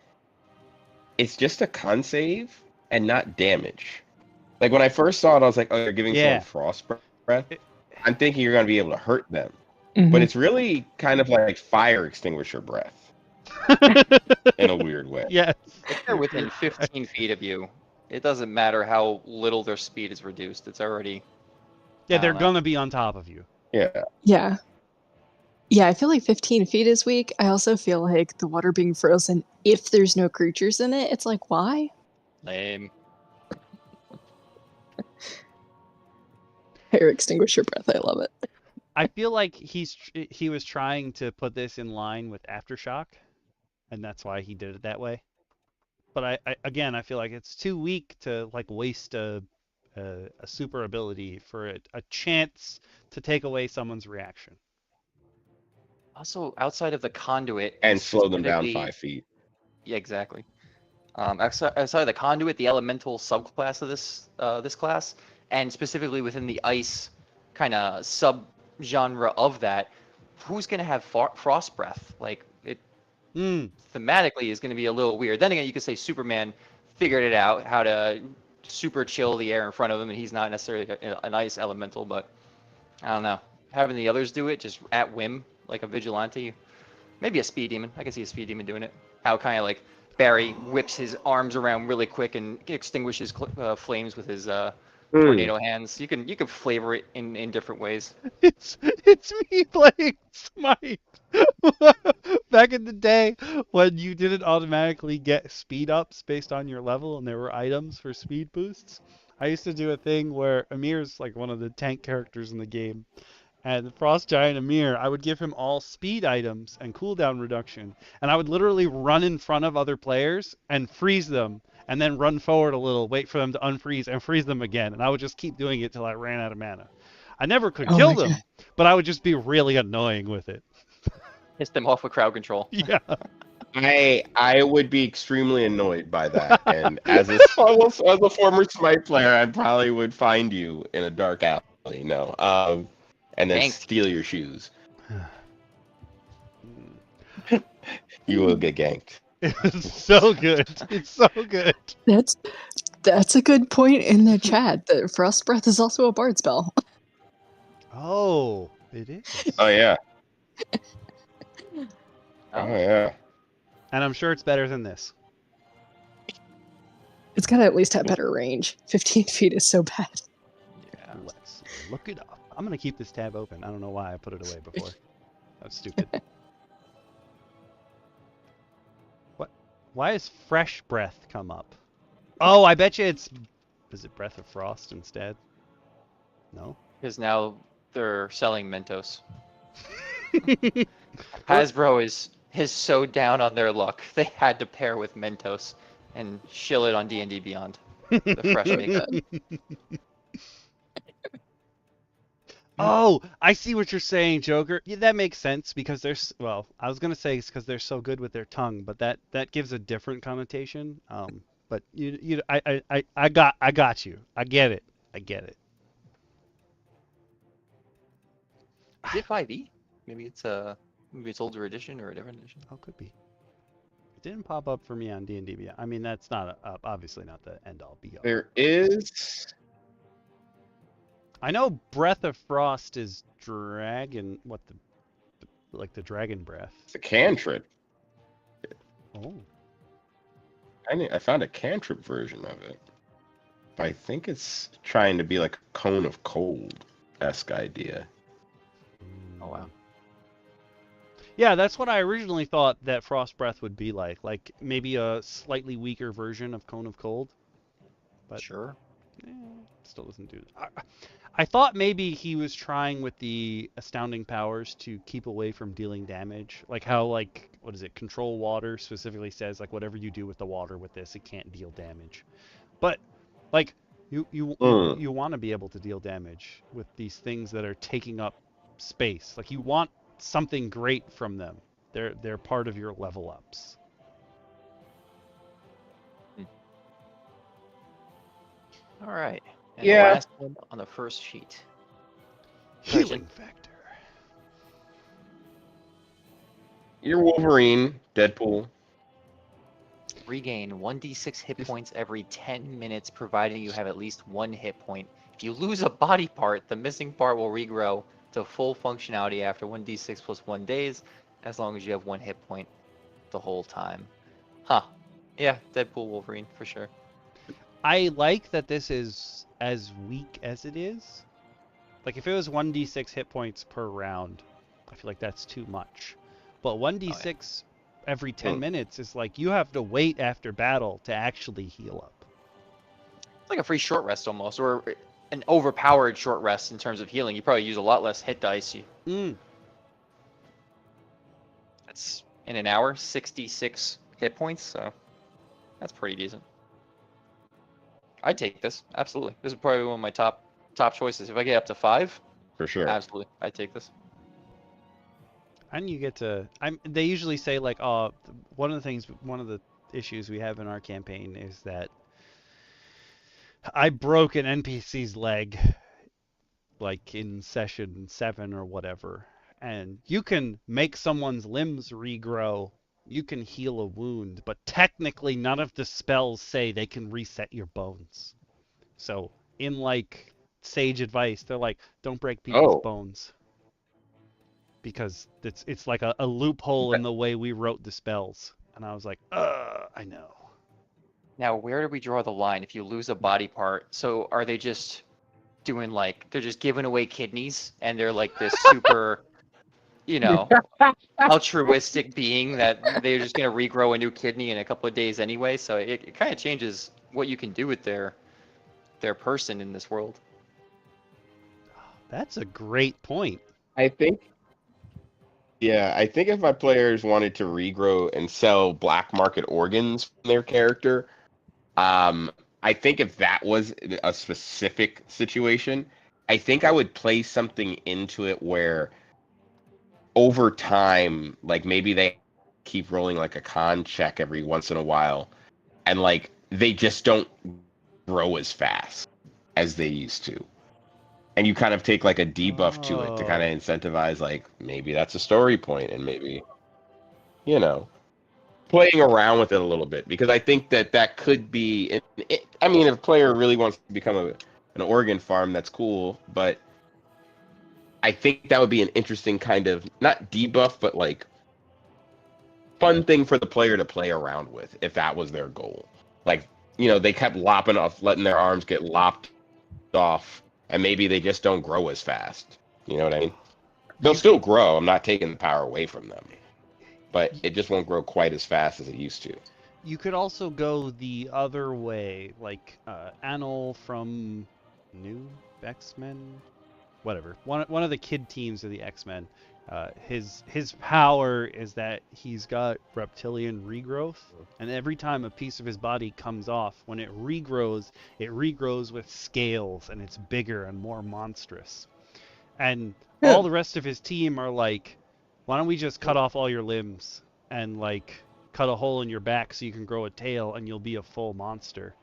it's just a con save and not damage. Like when I first saw it, I was like, "Oh, you're giving someone Frost Breath." I'm thinking you're going to be able to hurt them, but it's really kind of like fire extinguisher breath in a weird way. Yes. If they're within 15 feet of you, it doesn't matter how little their speed is reduced. It's already. Yeah, they're gonna be on top of you. Yeah. Yeah. Yeah, I feel like 15 feet is weak. I also feel like the water being frozen, if there's no creatures in it, it's like, why? Lame. Fire extinguisher breath, I love it. I feel like he was trying to put this in line with Aftershock, and that's why he did it that way. But I feel like it's too weak to like waste a super ability for a chance to take away someone's reaction. Also, outside of the conduit and slow them down 5 feet. Yeah, exactly. Outside of the conduit, the elemental subclass of this class, and specifically within the ice kind of sub-genre of that, who's going to have frost breath? Like, it thematically is going to be a little weird. Then again, you could say Superman figured it out, how to super chill the air in front of him, and he's not necessarily an ice elemental, but I don't know. Having the others do it just at whim, like a vigilante. Maybe a speed demon. I can see a speed demon doing it. How kind of like Barry whips his arms around really quick and extinguishes flames with his tornado hands. You can flavor it in different ways. It's me playing Smite. Back in the day when you didn't automatically get speed ups based on your level and there were items for speed boosts, I used to do a thing where Amir's like one of the tank characters in the game. And the Frost Giant Amir, I would give him all speed items and cooldown reduction. And I would literally run in front of other players and freeze them. And then run forward a little, wait for them to unfreeze, and freeze them again. And I would just keep doing it till I ran out of mana. I never could kill them, but I would just be really annoying with it. Piss them off with crowd control. Yeah. I would be extremely annoyed by that. And as a former Smite player, I probably would find you in a dark alley. No. And then steal your shoes. You will get ganked. It's so good. It's so good. That's a good point in the chat. That Frost Breath is also a bard spell. Oh, It is. Oh yeah. Oh. Oh yeah. And I'm sure it's better than this. It's got to at least have better range. 15 feet is so bad. Yeah. Let's look it up. I'm gonna keep this tab open. I don't know why I put it away before. That's stupid. What? Why is fresh breath come up? Oh, I bet you it's. Is it Breath of Frost instead? No. Because now they're selling Mentos. Hasbro is so down on their luck. They had to pair with Mentos and shill it on D&D Beyond. The fresh make. Oh, I see what you're saying, Joker. Yeah, that makes sense because there's. Well, I was gonna say it's because they're so good with their tongue, but that gives a different connotation. But I got you. I get it. I get it. Is it 5e? Maybe it's older edition or a different edition. Oh, could be. It didn't pop up for me on D&D. I mean, that's not obviously not the end all be all. There is. I know Breath of Frost is dragon. What like the dragon breath? It's a cantrip. Oh. I found a cantrip version of it. But I think it's trying to be like a cone of cold-esque idea. Oh wow. Yeah, that's what I originally thought that Frost Breath would be like maybe a slightly weaker version of Cone of Cold. But Sure. Still doesn't do that. I thought maybe he was trying with the Astounding Powers to keep away from dealing damage. Like how, like, what is it, Control Water specifically says, like, whatever you do with the water with this, it can't deal damage. But, like, you want to be able to deal damage with these things that are taking up space. Like, you want something great from them. They're part of your level ups. All right. And Yeah. the last one on the first sheet. Healing factor. You're Wolverine, Deadpool. Regain 1d6 hit points every 10 minutes, providing you have at least one hit point. If you lose a body part, the missing part will regrow to full functionality after 1d6 plus 1 days, as long as you have one hit point the whole time. Huh. Yeah, Deadpool Wolverine, for sure. I like that this is as weak as it is. Like, if it was 1d6 hit points per round, I feel like that's too much. But 1d6 every 10 minutes is like, you have to wait after battle to actually heal up. It's like a free short rest almost, or an overpowered short rest in terms of healing. You probably use a lot less hit dice. That's, in an hour, 66 hit points, so that's pretty decent. I'd take this, absolutely. This is probably one of my top choices. If I get up to 5, For sure. absolutely, I'd take this. And you get to... they usually say, like, one of the issues we have in our campaign is that I broke an NPC's leg, like, in session 7 or whatever. And you can make someone's limbs regrow. You can heal a wound, but technically none of the spells say they can reset your bones. So, in, like, sage advice, they're like, don't break people's bones. Because it's like a loophole in the way we wrote the spells. And I was like, I know. Now, where do we draw the line if you lose a body part? So are they just doing, like, they're just giving away kidneys, and they're like this super... you know, altruistic being that they're just going to regrow a new kidney in a couple of days anyway. So it kind of changes what you can do with their person in this world. That's a great point. I think if my players wanted to regrow and sell black market organs from their character, I think if that was a specific situation, I think I would play something into it where over time, like maybe they keep rolling like a con check every once in a while, and like they just don't grow as fast as they used to. And you kind of take like a debuff to it to kind of incentivize, like, maybe that's a story point, and maybe, you know, playing around with it a little bit, because I think that could be, I mean, if a player really wants to become an organ farm, that's cool, but I think that would be an interesting kind of, not debuff, but like fun thing for the player to play around with if that was their goal. Like, they kept lopping off, letting their arms get lopped off, and maybe they just don't grow as fast. You know what I mean? They'll still grow. I'm not taking the power away from them, but it just won't grow quite as fast as it used to. You could also go the other way, like Anil from New X-Men, whatever. One of the kid teams of the X-Men. His power is that he's got reptilian regrowth, and every time a piece of his body comes off, when it regrows with scales, and it's bigger and more monstrous. And all the rest of his team are like, why don't we just cut off all your limbs and like cut a hole in your back so you can grow a tail and you'll be a full monster.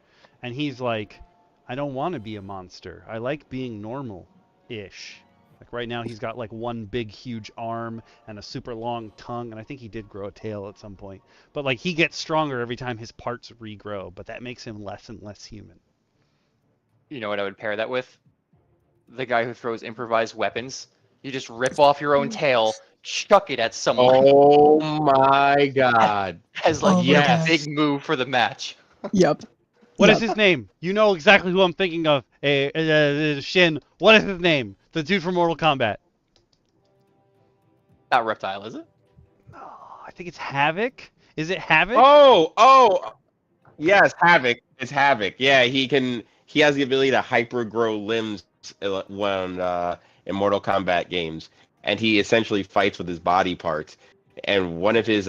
And he's like, I don't want to be a monster. I like being normal-ish. Like right now he's got like one big huge arm and a super long tongue, and I think he did grow a tail at some point. But like he gets stronger every time his parts regrow, but that makes him less and less human. You know what I would pair that with? The guy who throws improvised weapons. You just rip off your own tail, chuck it at someone. Oh my god. As like yes. big move for the match. Yep. What is his name? You know exactly who I'm thinking of. Shin. What is his name? The dude from Mortal Kombat. Not Reptile, is it? No, I think it's Havoc. Is it Havoc? Oh, yes, Havoc. It's Havoc. Yeah, he has the ability to hyper grow limbs when in Mortal Kombat games, and he essentially fights with his body parts. And one of his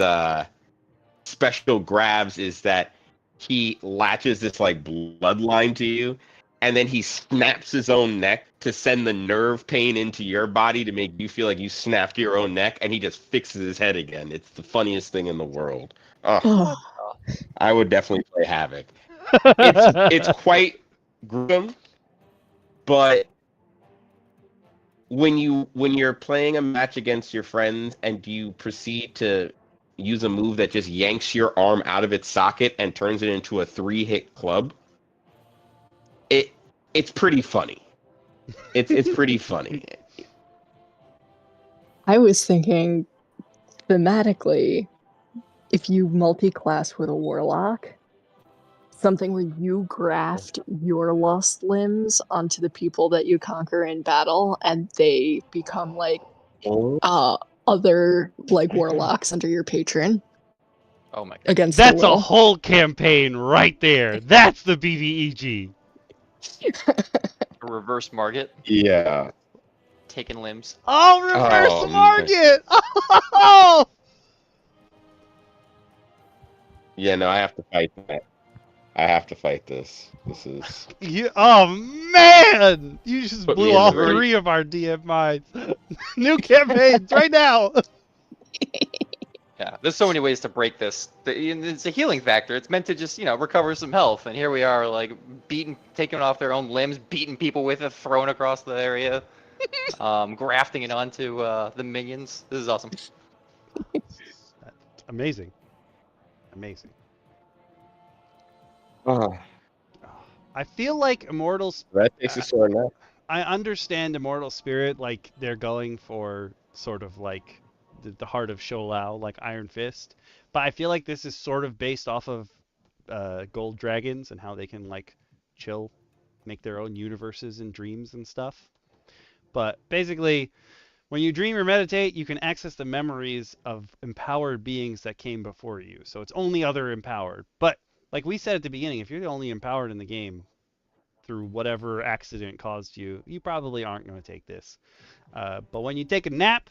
special grabs is that he latches this like bloodline to you, and then he snaps his own neck to send the nerve pain into your body to make you feel like you snapped your own neck, and he just fixes his head again. It's the funniest thing in the world. I would definitely play Havoc. It's quite gruesome, but when you're playing a match against your friends and you proceed to use a move that just yanks your arm out of its socket and turns it into a 3-hit club, it's pretty funny. It's pretty funny. I was thinking thematically, if you multi-class with a warlock, something where you graft your lost limbs onto the people that you conquer in battle, and they become like other like warlocks under your patron. Oh my god. Against That's a whole campaign right there. That's the BVEG. A reverse Margit. Yeah. Taking limbs. Oh, reverse Margit! Oh! Yeah, no, I have to fight that. I have to fight this. This is... Oh, man! You just Put me blew in all the ring. 3 of our DM minds. New campaigns right now! Yeah, there's so many ways to break this. It's a healing factor. It's meant to just, recover some health. And here we are, like, taking off their own limbs, beating people with it, throwing across the area, grafting it onto the minions. This is awesome. Amazing. Amazing. I feel like Immortal Spirit. That takes a sword now. I understand Immortal Spirit, like they're going for sort of like the heart of Sholau, like Iron Fist. But I feel like this is sort of based off of Gold Dragons and how they can like chill, make their own universes and dreams and stuff. But basically, when you dream or meditate, you can access the memories of empowered beings that came before you. So it's only other empowered. But like we said at the beginning, if you're the only empowered in the game through whatever accident caused you, you probably aren't going to take this. But when you take a nap,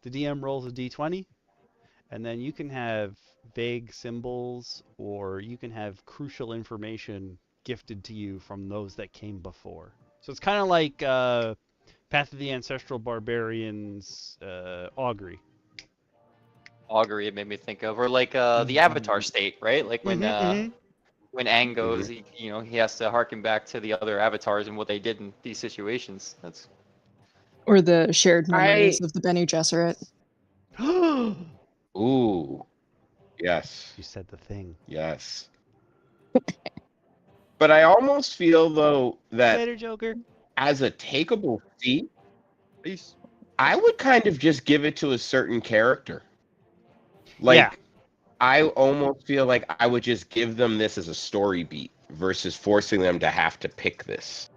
the DM rolls a d20, and then you can have vague symbols or you can have crucial information gifted to you from those that came before. So it's kind of like Path of the Ancestral Barbarians augury. Augury, it made me think of, or like the Avatar state, right? Like when when Aang goes, he has to harken back to the other avatars and what they did in these situations. That's or the shared memories of the Bene Gesserit. Ooh. Yes. You said the thing. Yes. But I almost feel though that Later, Joker. as a takeable feat, peace. I would kind of just give it to a certain character. Like, Yeah. I almost feel like I would just give them this as a story beat versus forcing them to have to pick this.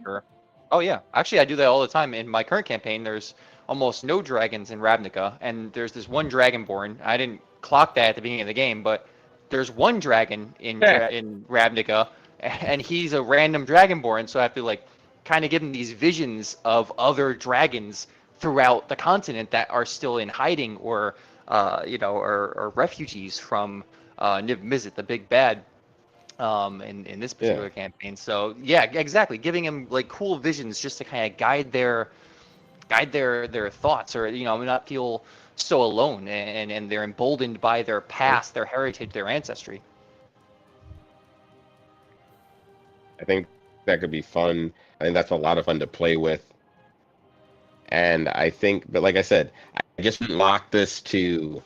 Sure. Oh yeah, actually I do that all the time. In my current campaign, there's almost no dragons in Ravnica, and there's this one dragonborn. I didn't clock that at the beginning of the game, but there's one dragon in in Ravnica, and he's a random dragonborn. So I have to like kind of give him these visions of other dragons throughout the continent that are still in hiding, or or refugees from Niv Mizzet, the big bad. In this particular campaign. So yeah, exactly. Giving them like cool visions just to kind of guide their thoughts, or not feel so alone, and they're emboldened by their past, their heritage, their ancestry. I think that could be fun. I think that's a lot of fun to play with. And I think, but like I said, I just wouldn't lock this to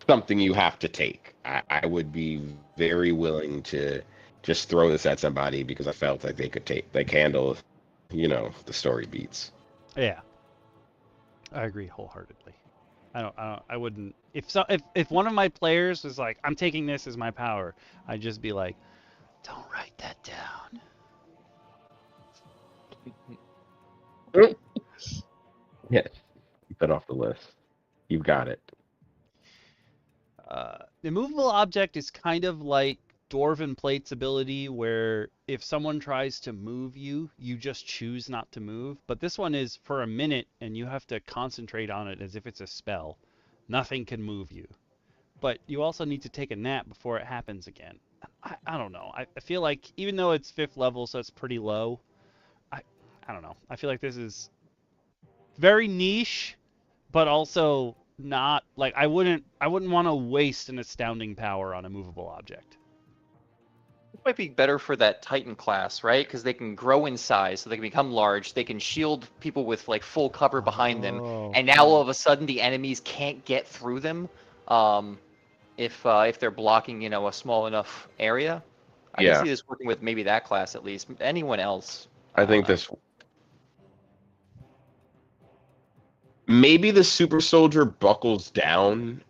something you have to take. I would be very willing to just throw this at somebody because I felt like they could handle, the story beats. Yeah. I agree wholeheartedly. I wouldn't. If one of my players was like, I'm taking this as my power, I'd just be like, don't write that down. Yeah, keep that off the list. You've got it. The movable object is kind of like Dwarven Plate's ability, where if someone tries to move you, you just choose not to move. But this one is for a minute, and you have to concentrate on it as if it's a spell. Nothing can move you. But you also need to take a nap before it happens again. I don't know. I feel like, even though it's 5th level, so it's pretty low, I don't know. I feel like this is very niche, but also not like I wouldn't want to waste an astounding power on a movable object. It might be better for that Titan class, right? Because they can grow in size, so they can become large. They can shield people with like full cover behind them, and now all of a sudden the enemies can't get through them if they're blocking a small enough area. I can see this working with maybe that class at least. Anyone else? I think this. Maybe the super soldier buckles down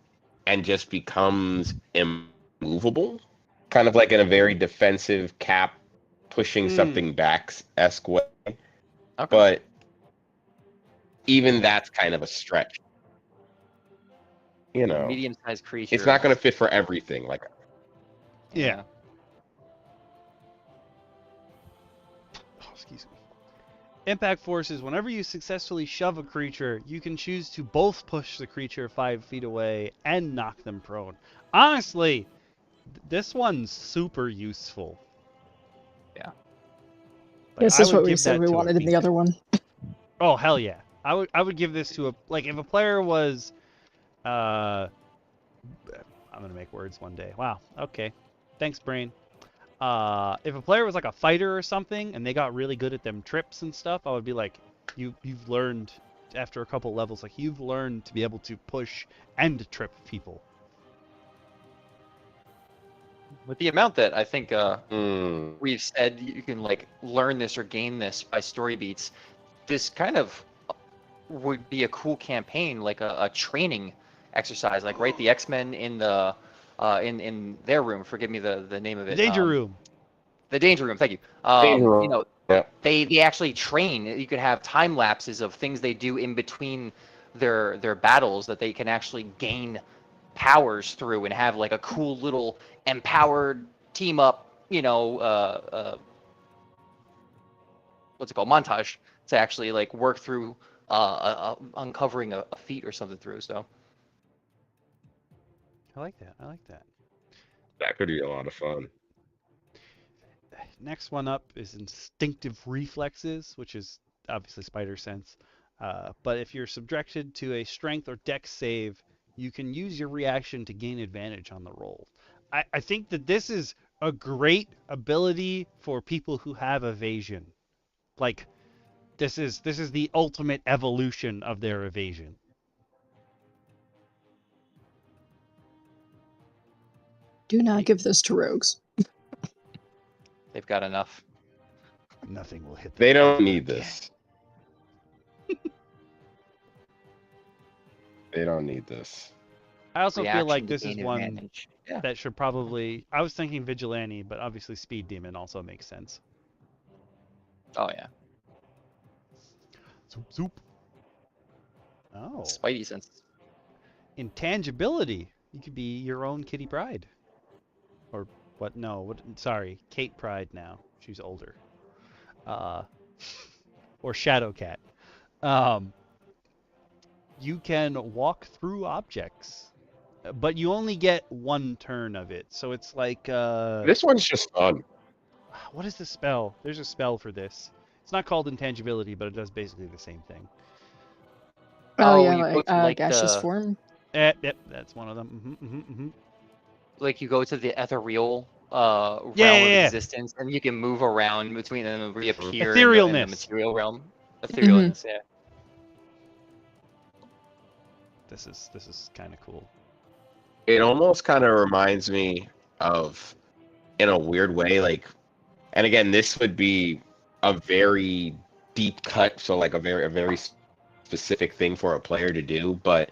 and just becomes immovable, kind of like in a very defensive Cap pushing something back-esque way. Okay. But even that's kind of a stretch. Medium-sized creature. It's not going to fit for everything. Yeah. Excuse me. Impact forces, whenever you successfully shove a creature, you can choose to both push the creature 5 feet away and knock them prone. Honestly, this one's super useful. Yeah. This is what we said we wanted in the other one. Oh, hell yeah. I would give this to if a player was I'm going to make words one day. Wow. Okay. Thanks, brain. If a player was like a fighter or something and they got really good at them trips and stuff, I would be like, you've learned after a couple levels, like you've learned to be able to push and trip people. With the amount that I think we've said you can like learn this or gain this by story beats, this kind of would be a cool campaign, like a training exercise, like the X-Men in the in their room. Forgive me the name of it. Danger room. The danger room. Thank you. They actually train. You could have time lapses of things they do in between their battles that they can actually gain powers through and have like a cool little empowered team up. What's it called? Montage to actually like work through uncovering a feat or something through. So. I like that. That could be a lot of fun. Next one up is instinctive reflexes, which is obviously spider sense. But if you're subjected to a strength or dex save, you can use your reaction to gain advantage on the roll. I think that this is a great ability for people who have evasion. Like, this is the ultimate evolution of their evasion. Do not give this to rogues. They've got enough. Nothing will hit them. They don't need this. They don't need this. I also feel like Reaction to this is gain one advantage. Yeah. that should probably. I was thinking Vigilante, but obviously Speed Demon also makes sense. Oh yeah. Zoop zoop. Oh. Spidey senses. Intangibility. You could be your own Kitty Pryde. Or what? No. What? Sorry, Kate Pryde now. She's older. Or Shadowcat. You can walk through objects, but you only get one turn of it. So it's like This one's just fun. what is the spell? There's a spell for this. It's not called intangibility, but it does basically the same thing. Oh, yeah, you go like, to, like, gaseous the- form. Yep, that's one of them. Like you go to the ethereal realm Yeah. of existence, and you can move around between them and reappear in the Etherealness. material realm. Etherealness, yeah. This is kind of cool. It almost kind of reminds me of, in a weird way, like, and again, this would be a very deep cut, so like a very specific thing for a player to do. But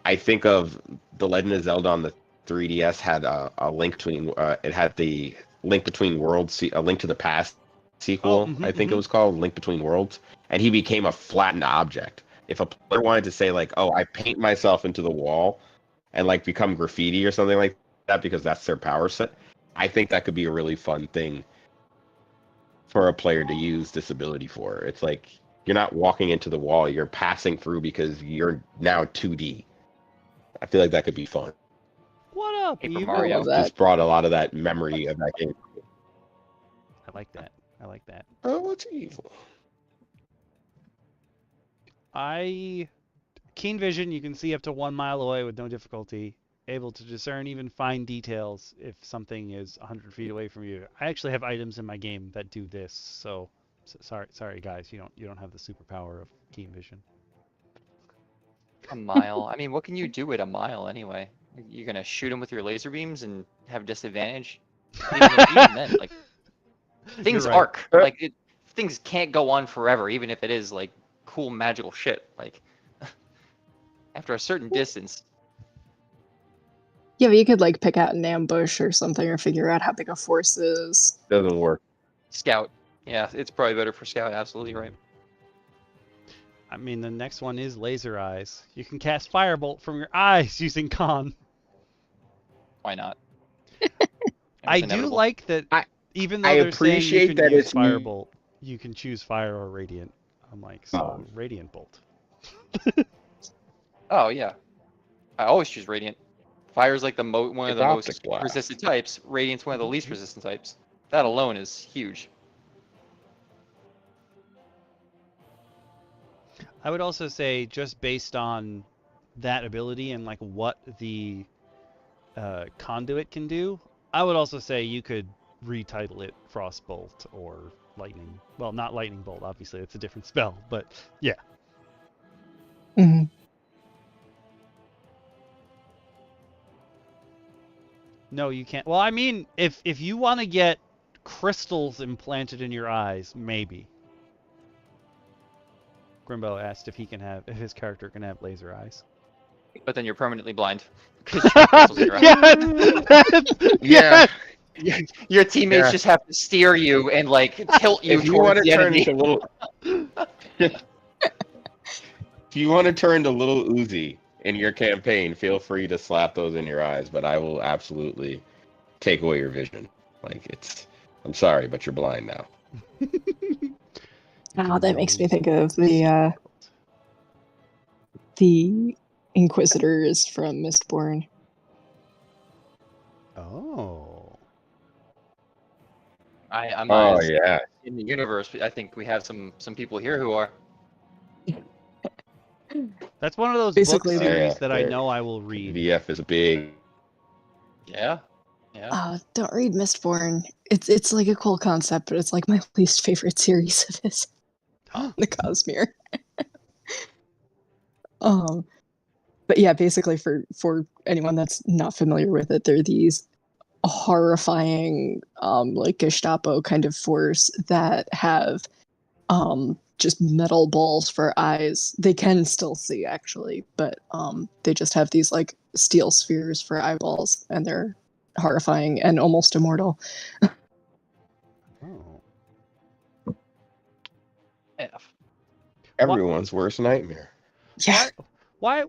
I think of The Legend of Zelda on the 3DS had a link between it had the Link Between Worlds, A Link to the Past sequel, I think it was called, Link Between Worlds, and he became a flattened object. If a player wanted to say like, oh, I paint myself into the wall and like become graffiti or something like that because that's their power set, I think that could be a really fun thing for a player to use this ability for. It's like you're not walking into the wall, you're passing through because you're now 2D. I feel like that could be fun. What up, Paper Evil? Mario. I love that. Just brought a lot of that memory of that game. I like that. Oh, what's evil? Keen vision, you can see up to 1 mile away with no difficulty. Able to discern even fine details if something is 100 feet away from you. I actually have items in my game that do this, so sorry guys, you don't have the superpower of keen vision. A mile. I mean, what can you do at a mile anyway? You're gonna shoot him with your laser beams and have disadvantage? Even then, like things You're right. arc. Like things can't go on forever, even if it is like cool magical shit. Like after a certain distance. Yeah, but you could like pick out an ambush or something, or figure out how big a force is. Doesn't work. Scout. Yeah, it's probably better for Scout. Absolutely right. I mean, the next one is laser eyes. You can cast firebolt from your eyes using con. Why not? I It's do inevitable. like that. Even though I they're saying you appreciate can that use it's firebolt, you can choose fire or radiant. I'm like, so Oh. radiant bolt. Oh yeah, I always choose Radiant. Fire's like one of the It's most optic blast. resistant types. Radiant's one of the least resistant types. That alone is huge. I would also say, just based on that ability and like what the conduit can do, I would also say you could retitle it Frostbolt or Lightning. Well, not Lightning Bolt, obviously, it's a different spell, but yeah. Mm-hmm. No, you can't. Well, I mean, if you want to get crystals implanted in your eyes, maybe. Grimbo asked if his character can have laser eyes. But then you're permanently blind. 'Cause you have crystals in your eyes. Yeah. Your teammates Yeah. just have to steer you and like tilt you If you want towards to the turn enemy. into little, if you want to turn to little Uzi in your campaign, feel free to slap those in your eyes. But I will absolutely take away your vision. Like I'm sorry, but you're blind now. Oh, that makes me think of the Inquisitors from Mistborn. Oh. I'm Oh not yeah. in the universe. I think we have some people here who are. That's one of those Basically, book the- series Yeah, that I there. know I will read. VF is big. Yeah. Don't read Mistborn. It's like a cool concept, but it's like my least favorite series of his. The Cosmere. But yeah, basically for anyone that's not familiar with it, they're these horrifying like Gestapo kind of force that have just metal balls for eyes. They can still see actually, but they just have these like steel spheres for eyeballs, and they're horrifying and almost immortal. Oh. F. Everyone's worst nightmare. Yeah. Why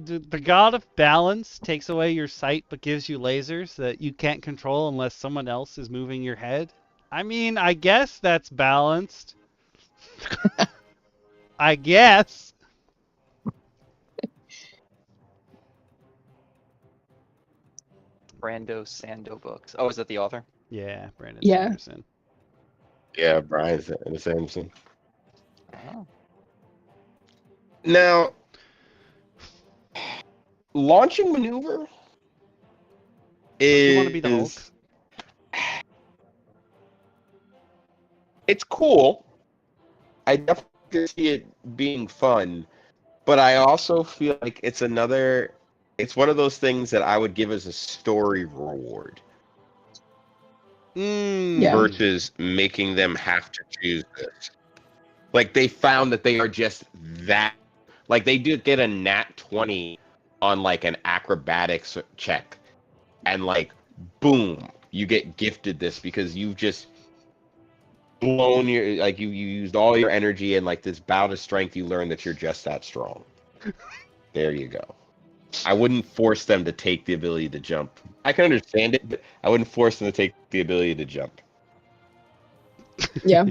the god of balance takes away your sight but gives you lasers that you can't control unless someone else is moving your head? I mean, I guess that's balanced. I guess. Brando Sando books. Oh, is that the author? Yeah, Brandon Yeah. Sanderson. Yeah, Brian Sanderson. Oh. Now, launching maneuver is. You want to be the Hulk? It's cool. I definitely see it being fun, but I also feel like it's another. It's one of those things that I would give as a story reward Yeah. versus making them have to choose this. Like they found that they are just that. Like they did get a nat 20 on like an acrobatics check, and like boom, you get gifted this because you've just blown your like you used all your energy and like this bout of strength. You learn that you're just that strong. There you go. I wouldn't force them to take the ability to jump. I can understand it, but I wouldn't force them to take the ability to jump. Yeah.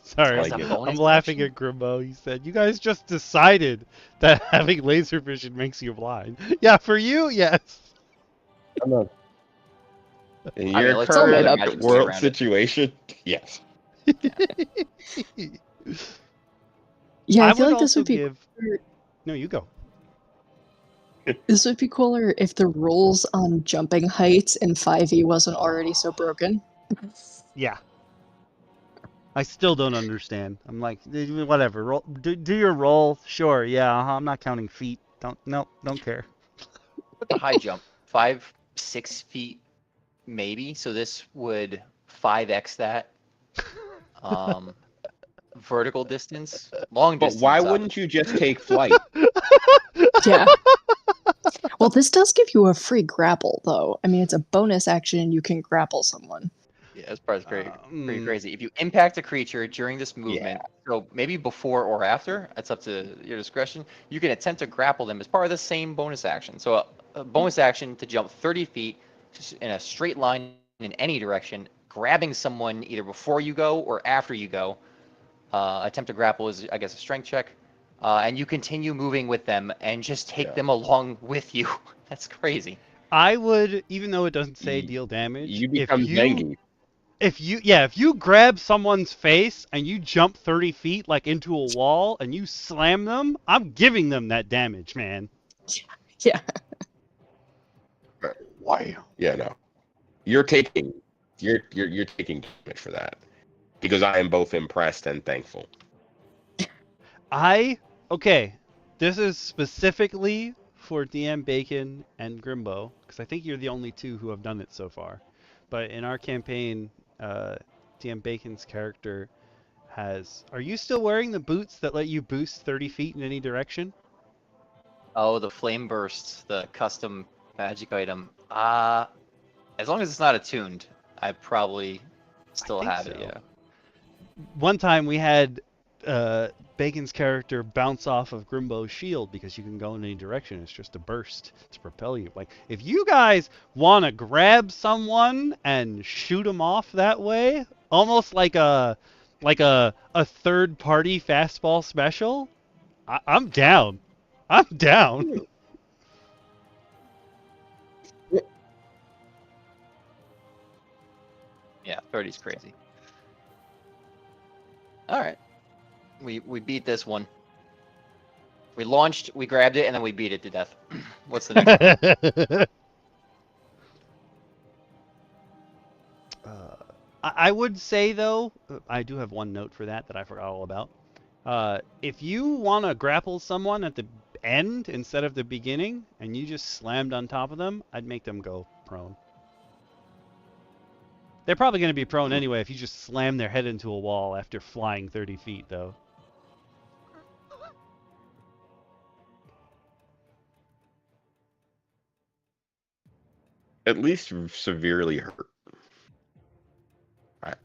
Sorry, As a Like it. bonus I'm laughing action? at Grimbo. He said, "You guys just decided that having laser vision makes you blind." Yeah, for you, yes. I'm not. In I your mean, let's all made current up. imagine way world around it. situation, yes. Yeah, I I feel would like this also would be give. cooler- No, you go. this would be cooler if the rules on jumping heights in 5e wasn't already so broken. Yeah. I still don't understand. I'm like, whatever. Roll, do your roll. Sure. Yeah. I'm not counting feet. Don't care. With the high jump, 5-6 feet, maybe. So this would 5x that. Vertical distance, long But distance. why wouldn't you just take flight? Yeah. Well, this does give you a free grapple, though. I mean, it's a bonus action. You can grapple someone. Yeah, this part's pretty crazy. If you impact a creature during this movement, so maybe before or after, that's up to your discretion, you can attempt to grapple them as part of the same bonus action. So a bonus action to jump 30 feet in a straight line in any direction, grabbing someone either before you go or after you go. Attempt to grapple is, I guess, a strength check. And you continue moving with them and just take them along with you. That's crazy. I would, even though it doesn't say deal damage, You become Zengi. if you grab someone's face and you jump 30 feet like into a wall and you slam them, I'm giving them that damage, man. Yeah. Why? Yeah, no. You're taking damage for that. Because I am both impressed and thankful. Okay, this is specifically for DM Bacon and Grimbo, because I think you're the only two who have done it so far. But in our campaign, DM Bacon's character has... Are you still wearing the boots that let you boost 30 feet in any direction? Oh, the flame burst, the custom magic item. As long as it's not attuned, I probably still have it, yeah. One time we had Bacon's character bounce off of Grimbo's shield because you can go in any direction. It's just a burst to propel you. Like, if you guys want to grab someone and shoot them off that way, almost like a third-party fastball special, I'm down. I'm down. Yeah, 30's crazy. All right, we beat this one. We launched, we grabbed it, and then we beat it to death. What's the next one? I would say, though, I do have one note for that I forgot all about. If you want to grapple someone at the end instead of the beginning, and you just slammed on top of them, I'd make them go prone. They're probably going to be prone anyway if you just slam their head into a wall after flying 30 feet, though. At least severely hurt. Right.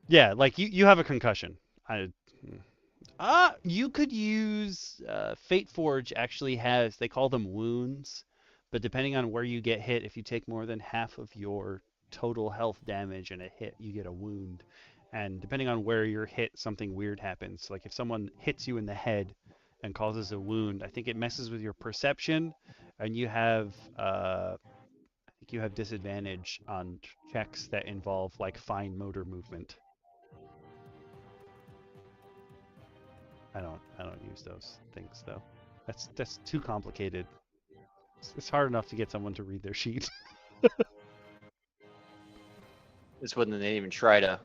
Yeah, like you have a concussion. You could use Fate Forge actually has, they call them wounds, but depending on where you get hit, if you take more than half of your total health damage in a hit, you get a wound. And depending on where you're hit, something weird happens. Like if someone hits you in the head and causes a wound, I think it messes with your perception, and you have I think you have disadvantage on checks that involve like fine motor movement. I don't use those things though. That's too complicated. It's hard enough to get someone to read their sheet. This wouldn't they even try to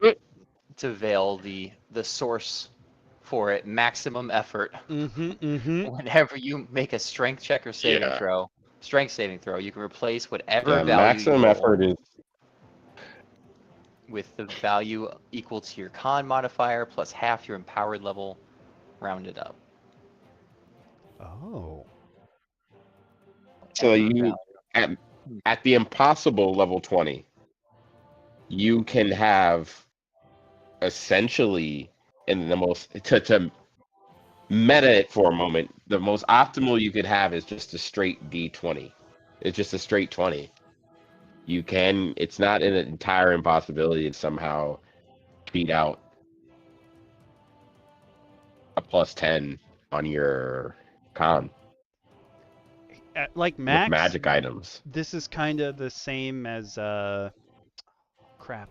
veil the source for it. Maximum effort. Whenever you make a strength check or saving throw, you can replace whatever value maximum effort is with the value equal to your con modifier plus half your empowered level, rounded up. Oh. So you at the impossible level 20, you can have essentially in the most to meta it for a moment, the most optimal you could have is just a straight D20. It's just a straight 20. You can, it's not an entire impossibility to somehow beat out a plus 10 on your con. Like max with magic items. This is kind of the same as crap.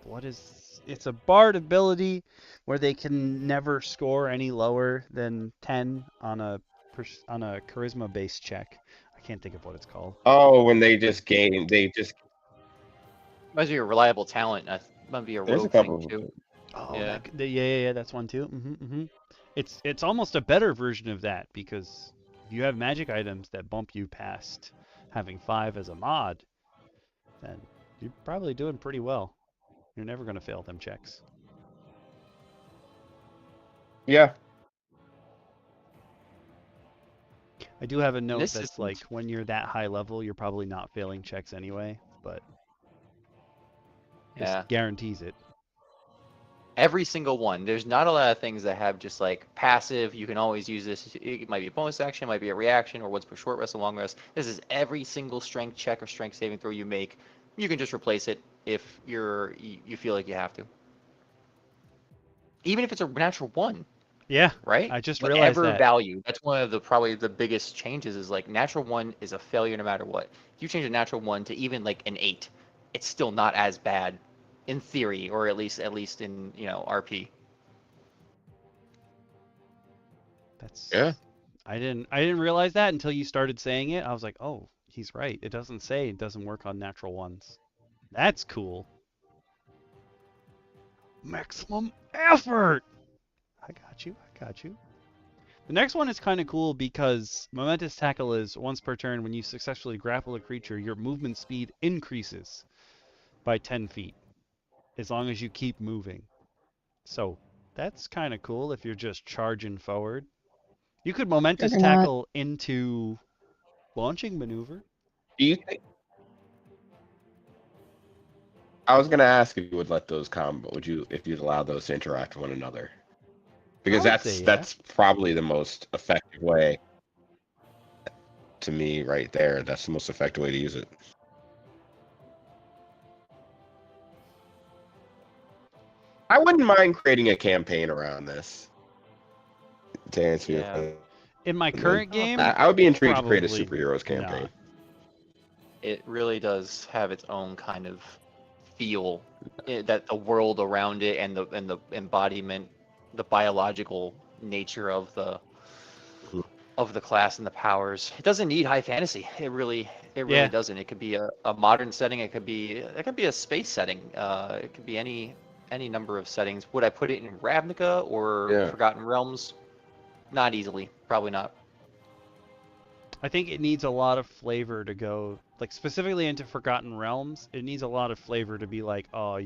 It's a bard ability where they can never score any lower than 10 on a charisma based check. I can't think of what it's called. Oh, when they just Must be a reliable talent. That might be a rogue thing too. Oh, yeah, that's one too. It's almost a better version of that because if you have magic items that bump you past having 5 as a mod, then you're probably doing pretty well. You're never going to fail them checks. Yeah. I do have a note that's like when you're that high level, you're probably not failing checks anyway, but this guarantees it. Every single one. There's not a lot of things that have just like passive. You can always use this. It might be a bonus action, it might be a reaction, or what's for short rest or long rest. This is every single strength check or strength saving throw you make. You can just replace it if you feel like you have to. Even if it's a natural 1. Yeah. Right? I just realized that. Whatever value. That's one of the probably the biggest changes is like natural 1 is a failure no matter what. If you change a natural 1 to even like an 8, it's still not as bad. In theory, or at least in RP. I didn't realize that until you started saying it. I was like, oh, he's right. It doesn't say it doesn't work on natural 1s. That's cool. Maximum effort. I got you. The next one is kind of cool because Momentous Tackle is once per turn. When you successfully grapple a creature, your movement speed increases by 10 feet. As long as you keep moving. So that's kind of cool if you're just charging forward. You could Momentous Tackle into launching maneuver. Do you think? I was gonna ask if you would let those combo. If you'd allow those to interact with one another? Because that's probably the most effective way. To me, right there, that's the most effective way to use it. I wouldn't mind creating a campaign around this. To answer your question. In my current game, I would be intrigued to create a superheroes campaign. Not. It really does have its own kind of feel that the world around it and the embodiment, the biological nature of the class and the powers. It doesn't need high fantasy. It really doesn't. It could be a modern setting. It could be a space setting. It could be any number of settings. Would I put it in Ravnica or Forgotten Realms? Not easily. Probably not. I think it needs a lot of flavor to go like specifically into Forgotten Realms, it needs a lot of flavor to be like, oh,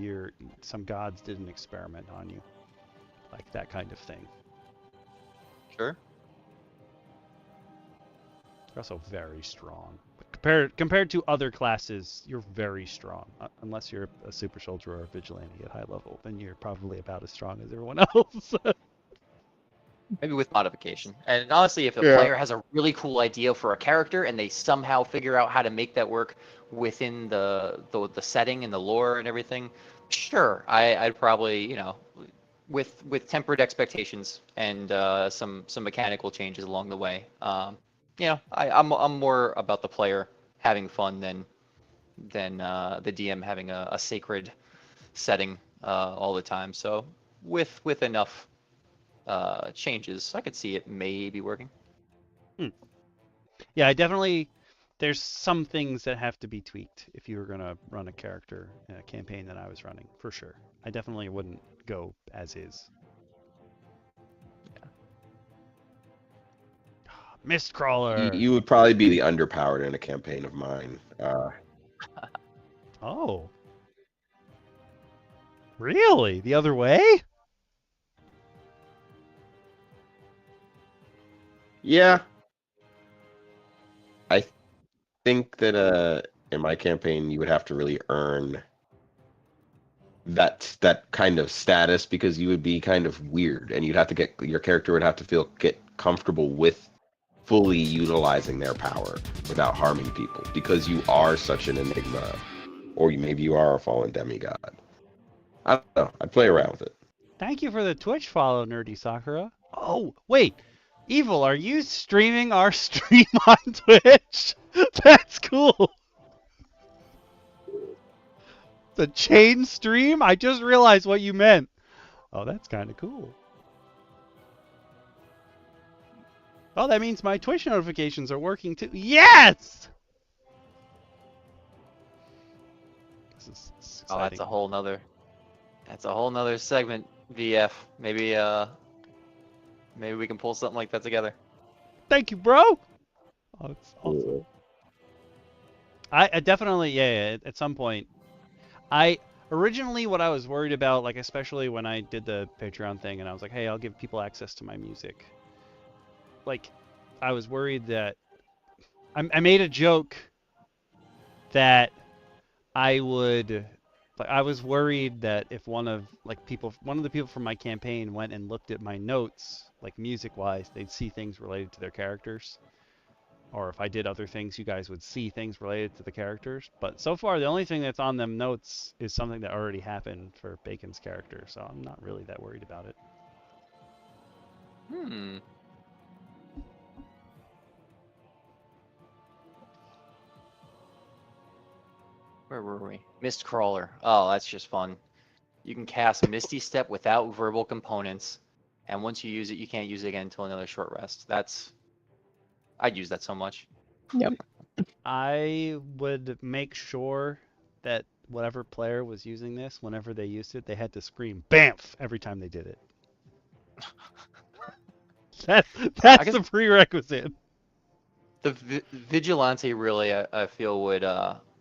some gods did an experiment on you, like that kind of thing. Sure. You're also very strong. But compared to other classes, you're very strong. Unless you're a super soldier or a vigilante at high level, then you're probably about as strong as everyone else. Maybe with modification. And honestly, if a player has a really cool idea for a character and they somehow figure out how to make that work within the setting and the lore and everything, sure, I'd probably, you know, with tempered expectations and some mechanical changes along the way. You know, I'm more about the player having fun than the DM having a sacred setting all the time. So with enough changes, I could see it maybe working. Yeah, there's some things that have to be tweaked if you were going to run a character in a campaign that I was running, for sure. I definitely wouldn't go as is. Mistcrawler! You would probably be the underpowered in a campaign of mine. Oh. Really? The other way? Yeah. I think that in my campaign you would have to really earn that kind of status, because you would be kind of weird and you'd have to your character would have to get comfortable with fully utilizing their power without harming people, because you are such an enigma, or maybe you are a fallen demigod. I don't know. I'd play around with it. Thank you for the Twitch follow, Nerdy Sakura. Oh, wait. Evil, are you streaming our stream on Twitch? That's cool. The chain stream? I just realized what you meant. Oh, that's kind of cool. Oh, that means my Twitch notifications are working too. Yes! This is exciting. Oh, that's a whole nother segment, VF. Maybe we can pull something like that together. Thank you, bro. Oh, it's awesome. I definitely, yeah, at some point. Originally what I was worried about, like especially when I did the Patreon thing and I was like, hey, I'll give people access to my music. Like, I was worried that I made a joke that I was worried that if one of the people from my campaign went and looked at my notes, like music-wise, they'd see things related to their characters. Or if I did other things, you guys would see things related to the characters. But so far, the only thing that's on them notes is something that already happened for Bacon's character, so I'm not really that worried about it. Where were we? Mistcrawler. Oh, that's just fun. You can cast Misty Step without verbal components, and once you use it, you can't use it again until another short rest. I'd use that so much. Yep. I would make sure that whatever player was using this, whenever they used it, they had to scream "BAMF" every time they did it. That's the prerequisite. The Vigilante really, I feel,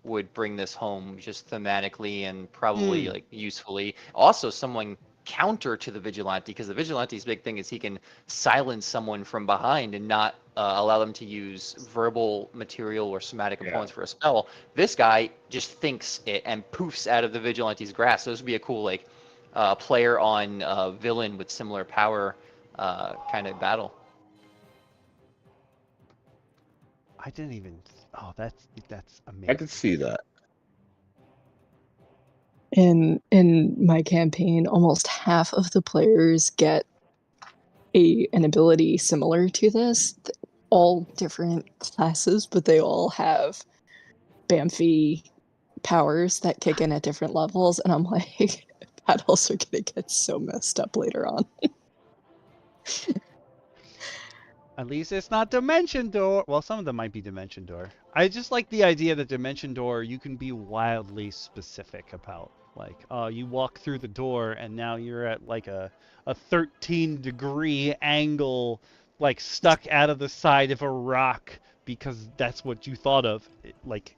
would bring this home just thematically and probably like usefully. Also, someone counter to the Vigilante, because the Vigilante's big thing is he can silence someone from behind and not allow them to use verbal material or somatic components for a spell. This guy just thinks it and poofs out of the Vigilante's grasp. So this would be a cool player on villain with similar power kind of battle. I didn't even. Oh, that's amazing. I could see that. In my campaign, almost half of the players get an ability similar to this. All different classes, but they all have Bamfy powers that kick in at different levels, and I'm like, battles are gonna get so messed up later on. At least it's not Dimension Door. Well, some of them might be Dimension Door. I just like the idea that Dimension Door, you can be wildly specific about. Like, you walk through the door and now you're at like a 13-degree angle, like stuck out of the side of a rock because that's what you thought of. Like,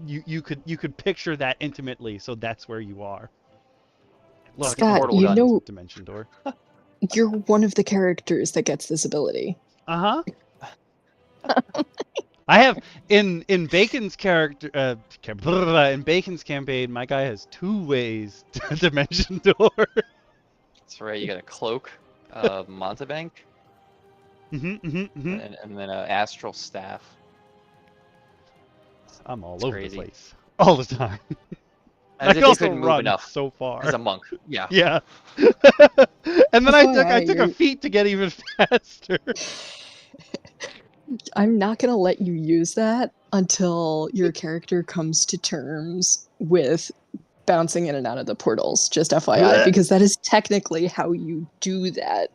you could picture that intimately, so that's where you are. Look, Scott, you know, dimension door. You're one of the characters that gets this ability. Uh-huh. I have in Bacon's character in Bacon's campaign, my guy has 2 ways to dimension door. That's right. You got a cloak, Montebank, and then an astral staff. I'm all over the place all the time. As I if can you also couldn't move run enough so far. as a monk. Yeah. Yeah. And then I took a feat to get even faster. I'm not going to let you use that until your character comes to terms with bouncing in and out of the portals, just FYI, because that is technically how you do that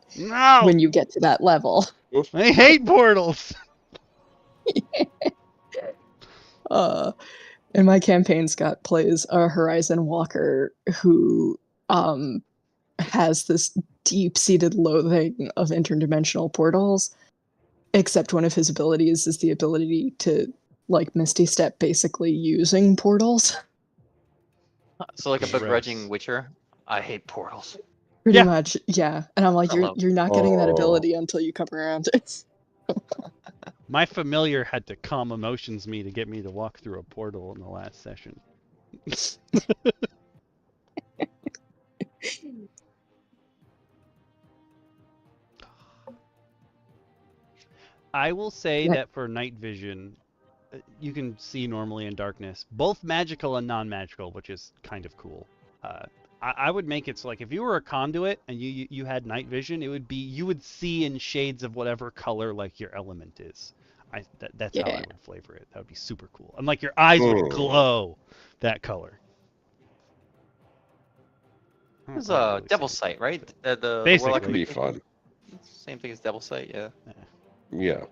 when you get to that level. I hate portals. In my campaign, Scott plays a Horizon Walker who has this deep-seated loathing of interdimensional portals, except one of his abilities is the ability to, like, Misty Step basically using portals. So like a begrudging Witcher, I hate portals. Pretty much, yeah. And I'm like, Hello. you're not getting that ability until you come around it. My familiar had to calm emotions me to get me to walk through a portal in the last session. I will say that for night vision, you can see normally in darkness, both magical and non-magical, which is kind of cool. I would make it so, like, if you were a conduit and you had night vision, it would be, you would see in shades of whatever color like your element is. That's how I would flavor it. That would be super cool. And like your eyes would glow that color. It's a Devil Sight, right? Basically. That could be fun. Same thing as Devil Sight, yeah. Yeah.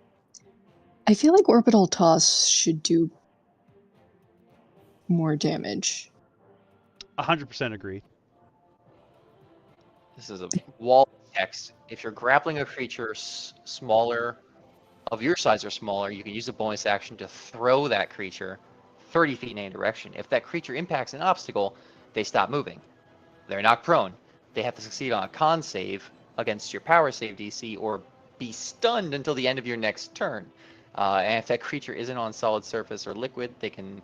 I feel like Orbital Toss should do more damage. 100% agree. This is a wall text. If you're grappling a creature smaller, of your size or smaller, you can use a bonus action to throw that creature 30 feet in any direction. If that creature impacts an obstacle, they stop moving. They're knocked prone. They have to succeed on a con save against your power save DC or be stunned until the end of your next turn. And if that creature isn't on solid surface or liquid, they can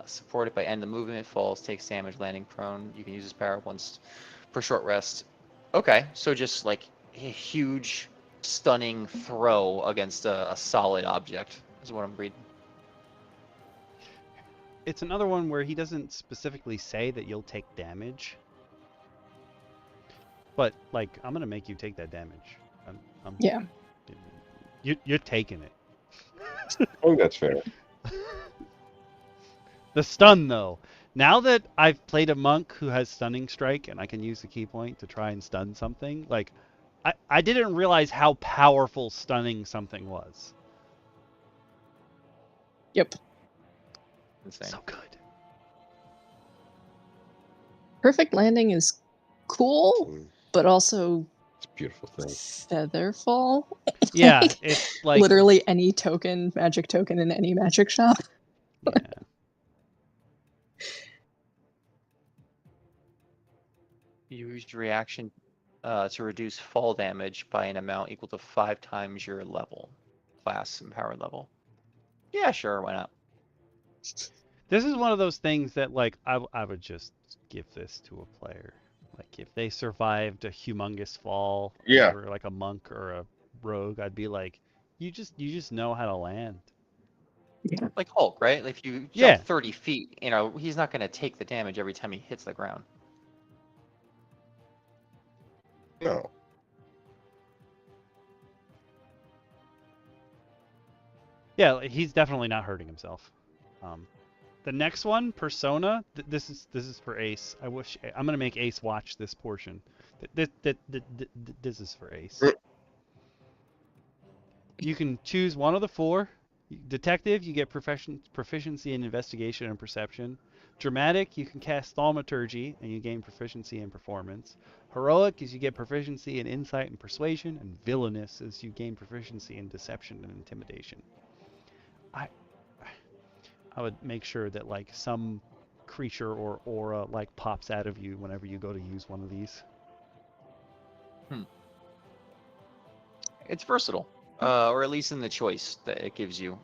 support it by end the movement, falls, takes damage, landing prone. You can use this power once per short rest. Okay, so just like a huge stunning throw against a solid object is what I'm reading. It's another one where he doesn't specifically say that you'll take damage, but like, I'm gonna make you take that damage. Yeah. You're taking it. I think that's fair. The stun, though. Now that I've played a monk who has stunning strike and I can use the key point to try and stun something, like, I didn't realize how powerful stunning something was. Yep. Insane. So good. Perfect landing is cool, but also it's a beautiful thing. Featherfall. Yeah, Like, it's like literally any magic token in any magic shop. Yeah. Use reaction to reduce fall damage by an amount equal to 5 times your level, class, and power level. Yeah, sure, why not? This is one of those things that, like, I would just give this to a player. Like, if they survived a humongous fall, Yeah, or like a monk or a rogue, I'd be like, you just know how to land. Yeah. Like Hulk, right? Like if you jump 30 feet, you know, he's not going to take the damage every time he hits the ground. no. Yeah, he's definitely not hurting himself. The next one, Persona, this is for Ace. I'm gonna make Ace watch this portion. This is for Ace. You can choose one of the 4. Detective, you get proficiency in investigation and perception. Dramatic, you can cast thaumaturgy and you gain proficiency in performance. Heroic is you get proficiency in insight and persuasion, and villainous is you gain proficiency in deception and intimidation. I would make sure that like some creature or aura like pops out of you whenever you go to use one of these. It's versatile, or at least in the choice that it gives you.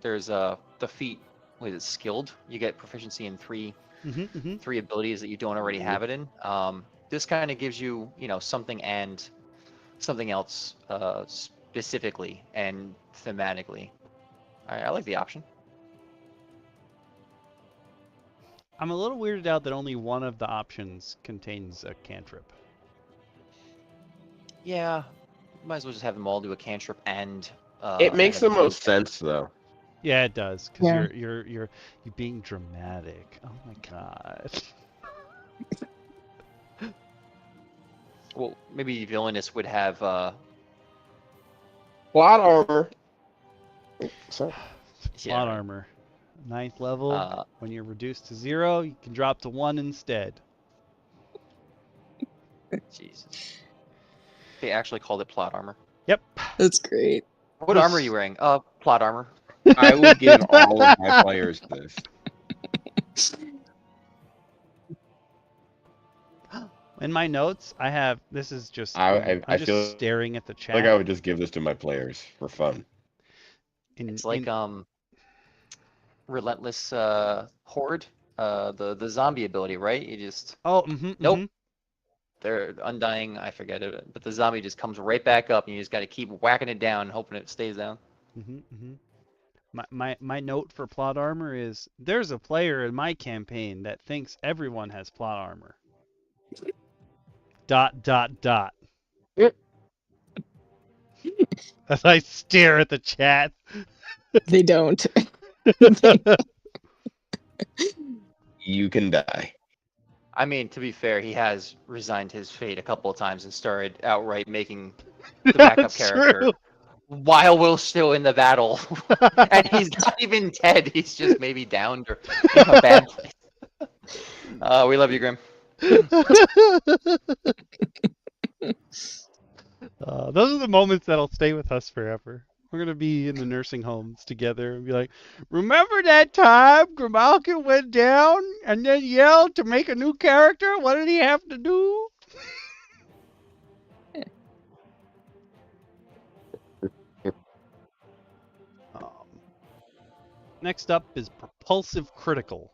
There's the feat with skilled. You get proficiency in three abilities that you don't already have it in. This kind of gives you, something and something else specifically and thematically. I like the option. I'm a little weirded out that only one of the options contains a cantrip. Yeah, might as well just have them all do a cantrip and. It makes and the a most sense, though. Yeah, it does, because Yeah. you're being dramatic. Oh my god. Well, maybe villainous would have. Plot armor. Sorry. Plot armor. 9th level. When you're reduced to 0, you can drop to 1 instead. Jesus. They actually called it plot armor. Yep. That's great. What armor are you wearing? Plot armor. I will give all of my players this. In my notes, I have. This is just. I I'm just feel staring at the chat. like I would just give this to my players for fun. It's like relentless horde, the zombie ability, right? You just nope. They're undying. I forget it, but the zombie just comes right back up, and you just got to keep whacking it down, hoping it stays down. My note for plot armor is: there's a player in my campaign that thinks everyone has plot armor. ... As I stare at the chat. They don't. You can die. I mean, to be fair, he has resigned his fate a couple of times and started outright making the backup character true. while we're still in the battle. And he's not even dead. He's just maybe downed or in a bad place. We love you, Grim. Those are the moments that'll stay with us forever. We're gonna be in the nursing homes together and be like, remember that time Grimalkin went down and then yelled to make a new character? What did he have to do? Next up is Propulsive Critical.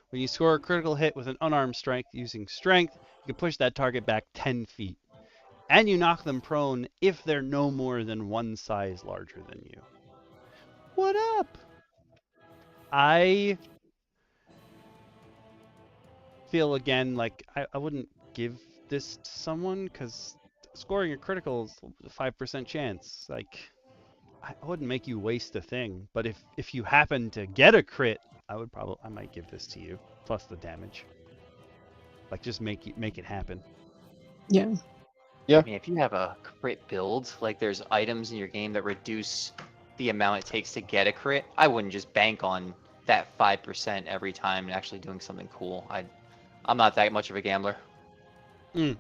When you score a critical hit with an unarmed strike using strength, you can push that target back 10 feet. And you knock them prone if they're no more than one size larger than you. What up? I feel again like I wouldn't give this to someone because scoring a critical is a 5% chance. Like, I wouldn't make you waste a thing. But if you happen to get a crit, I might give this to you plus the damage. Like, just make it happen. Yeah. Yeah. I mean, if you have a crit build, like there's items in your game that reduce the amount it takes to get a crit, I wouldn't just bank on that 5% every time and actually doing something cool. I'm not that much of a gambler. I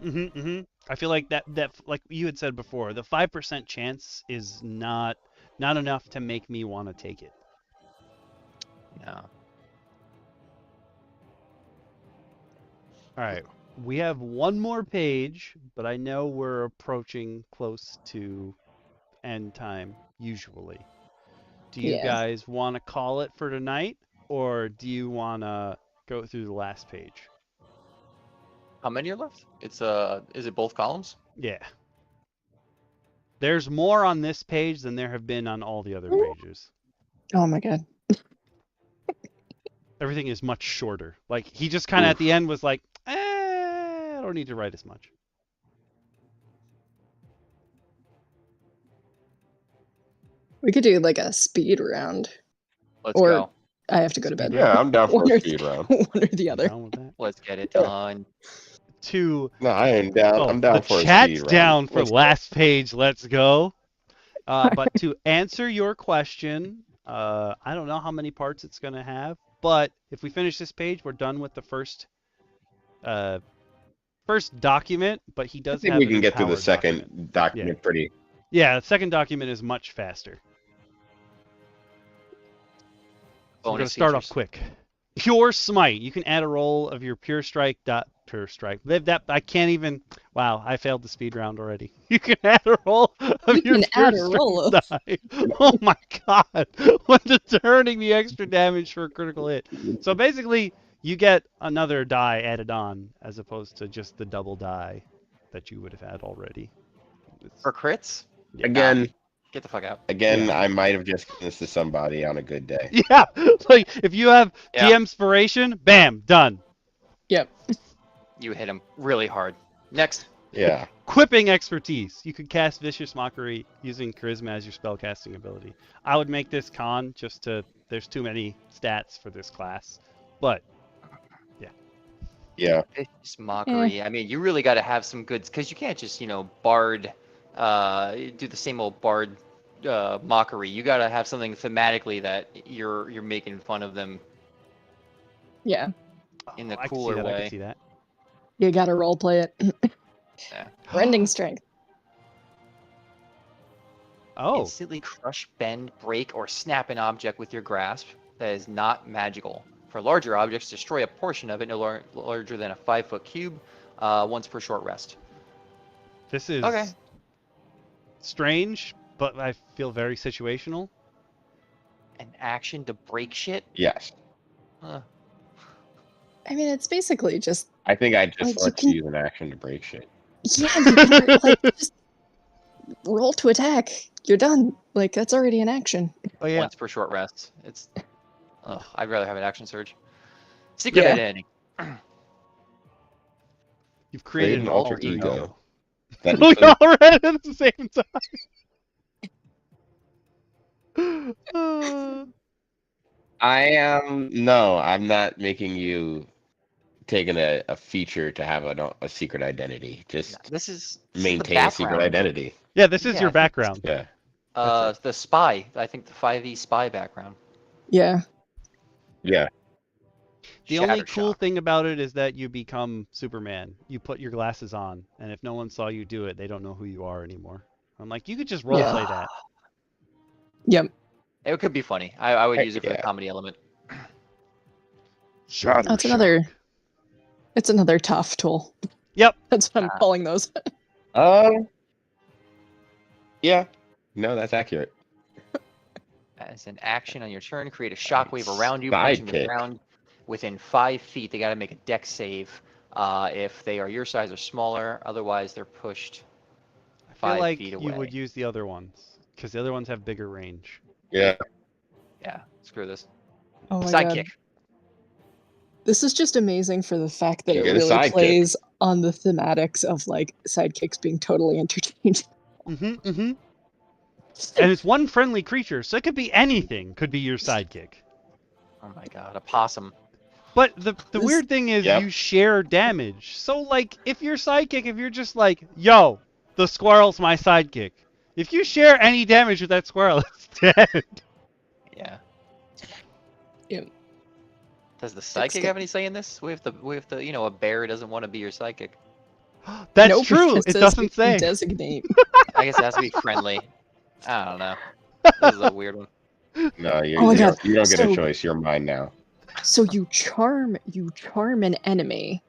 feel like that like you had said before, the 5% chance is not enough to make me want to take it. No. All right. We have one more page, but I know we're approaching close to end time, usually. Do you guys want to call it for tonight, or do you want to go through the last page? How many are left? It's is it both columns? Yeah. There's more on this page than there have been on all the other pages. Oh my god. Everything is much shorter. Like, he just kind of at the end was like, I don't need to write as much. We could do like a speed round. Let's go. I have to go to bed. Yeah, I'm down for a speed round. One or the other. Down with that? Let's get it done. No, I am down. I'm down for a speed round. The chat's down for Let's last page. Let's go. But to answer your question, I don't know how many parts it's going to have, but if we finish this page, we're done with the first document, but he does I think have we can get through the empowered second document pretty. Yeah, the second document is much faster. So we're going to Bonus start off features. quick. Pure Smite. You can add a roll of your Pure Strike. Pure Strike. That I can't even. Wow, I failed the speed round already. You can add a roll of your Pure Strike die. Oh my god! When determining the extra damage for a critical hit. So basically, you get another die added on as opposed to just the double die that you would have had already. For crits? Yeah. Again, Get the fuck out. again, Yeah. I might have just given this to somebody on a good day. Yeah, like if you have Yeah. DM inspiration, bam, done. Yep. You hit him really hard. Next. Yeah. Quipping expertise. You could cast Vicious Mockery using Charisma as your spellcasting ability. I would make this con just to. There's too many stats for this class, but Yeah. Vicious Mockery. I mean, you really got to have some goods because you can't just bard, do the same old bard mockery. You got to have something thematically that you're making fun of them Yeah. in the I can see cooler that, I way. can see that. You gotta roleplay it. Yeah. Rending strength. Oh, Instantly crush, bend, break, or snap an object with your grasp that is not magical. For larger objects, destroy a portion of it no larger than a 5-foot cube once per short rest. this is Okay. strange, but I feel very situational. An action to break shit? Yes. Huh. I mean, it's basically just I think I just Like, you let can- you use an action to break shit. yeah. You can, like just roll to attack. You're done. Like that's already an action. Oh yeah. Once per short rest. It's. I'd rather have an action surge. Secret Yeah. identity. You've created Create an an alter alter ego. ego. That We includes- all read it at the same time. I'm not making you taking a feature to have a secret identity. Just This is maintain the a secret background. identity. Yeah, this is Yeah, your I think- background. Yeah. The spy. I think the 5e spy background. Yeah. Yeah. The only Shatter cool shock. thing about it is that you become Superman. You put your glasses on, and if no one saw you do it, they don't know who you are anymore. I'm like, you could just roleplay that. Yep. It could be funny. I would Heck use it for the yeah. comedy element. Shatter That's another. It's another tough tool. Yep. That's what I'm calling those. Yeah. No, that's accurate. As an action on your turn, create a shockwave around you, punching the Sidekick. ground within 5 feet. They got to make a dex save if they are your size or smaller. Otherwise, they're pushed I 5 feel like feet you away. would use the other ones, because the other ones have bigger range. Yeah. Yeah, screw this. Oh my Sidekick. god. This is just amazing for the fact that You it get a really sidekick. plays on the thematics of like sidekicks being totally entertaining. Mm-hmm. And it's one friendly creature, so it could be anything. Could be your sidekick. Oh my god, a possum. But the This- weird thing is Yep. you share damage. So like if you're sidekick, if you're just like, yo, the squirrel's my sidekick. If you share any damage with that squirrel, it's dead. Yeah. Yep. Does the psychic have any say in this? We have to, a bear doesn't want to be your psychic. That's Nope, true. just It says doesn't we say. can designate. I guess it has to be friendly. I don't know. This is a weird one. No, Oh my you God. don't get a So- choice. You're mine now. So you charm an enemy,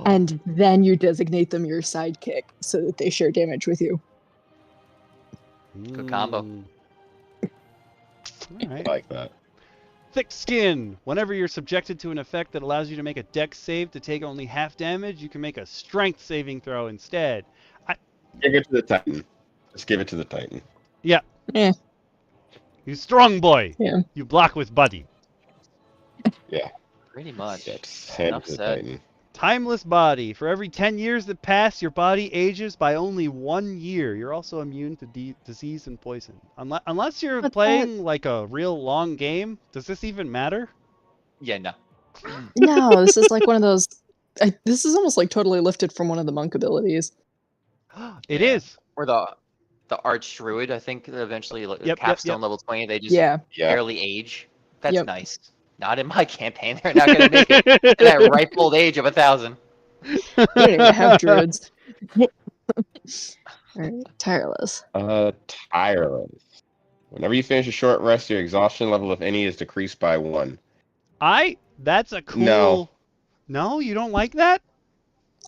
and then you designate them your sidekick so that they share damage with you. Good combo. Mm. I Alright. like that. Thick skin. Whenever you're subjected to an effect that allows you to make a dex save to take only half damage, you can make a strength saving throw instead. Give it to the Titan. Just give it to the Titan. Yeah. Eh. You strong boy. Yeah. You block with buddy. Pretty much. Hand Enough it to the said. Titan. Timeless body. For every 10 years that pass, your body ages by only 1 year. You're also immune to disease and poison. Unless you're But playing like a real long game, does this even matter? Yeah, no. No, this is like one of those. This is almost like totally lifted from one of the monk abilities. It Yeah. is. Or the arch druid, I think eventually Yep, capstone yep. level 20, they just Yeah. Yeah. barely age. That's Yep. nice. Not in my campaign. They're not gonna make it to that ripe old age of 1,000. You don't even have druids. Alright, tireless. Tireless. Whenever you finish a short rest, your exhaustion level, if any, is decreased by 1. That's a cool. No. No, you don't like that?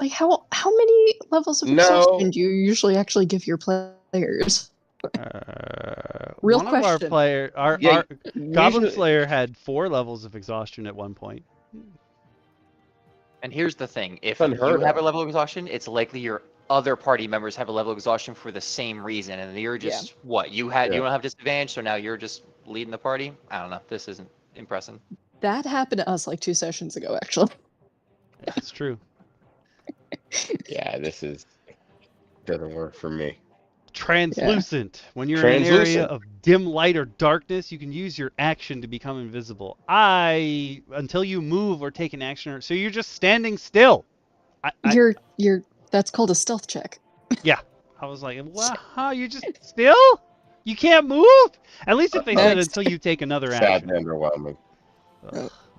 Like how many levels of No. exhaustion do you usually actually give your players? Real one question. of our player, our Goblin Slayer had 4 levels of exhaustion at one point. And here's the thing: if Unheard you have a of. level of exhaustion, it's likely your other party members have a level of exhaustion for the same reason, and you're just you don't have disadvantage, so now you're just leading the party. I don't know. This isn't impressive. That happened to us like 2 sessions ago, actually. That's true. Yeah, doesn't work for me. Translucent. When you're in an area of dim light or darkness, you can use your action to become invisible. Until you move or take an action, so you're just standing still. That's called a stealth check. Yeah. I was like, wow, you're just still? You can't move? At least if they said until you take another action. Sadly underwhelming.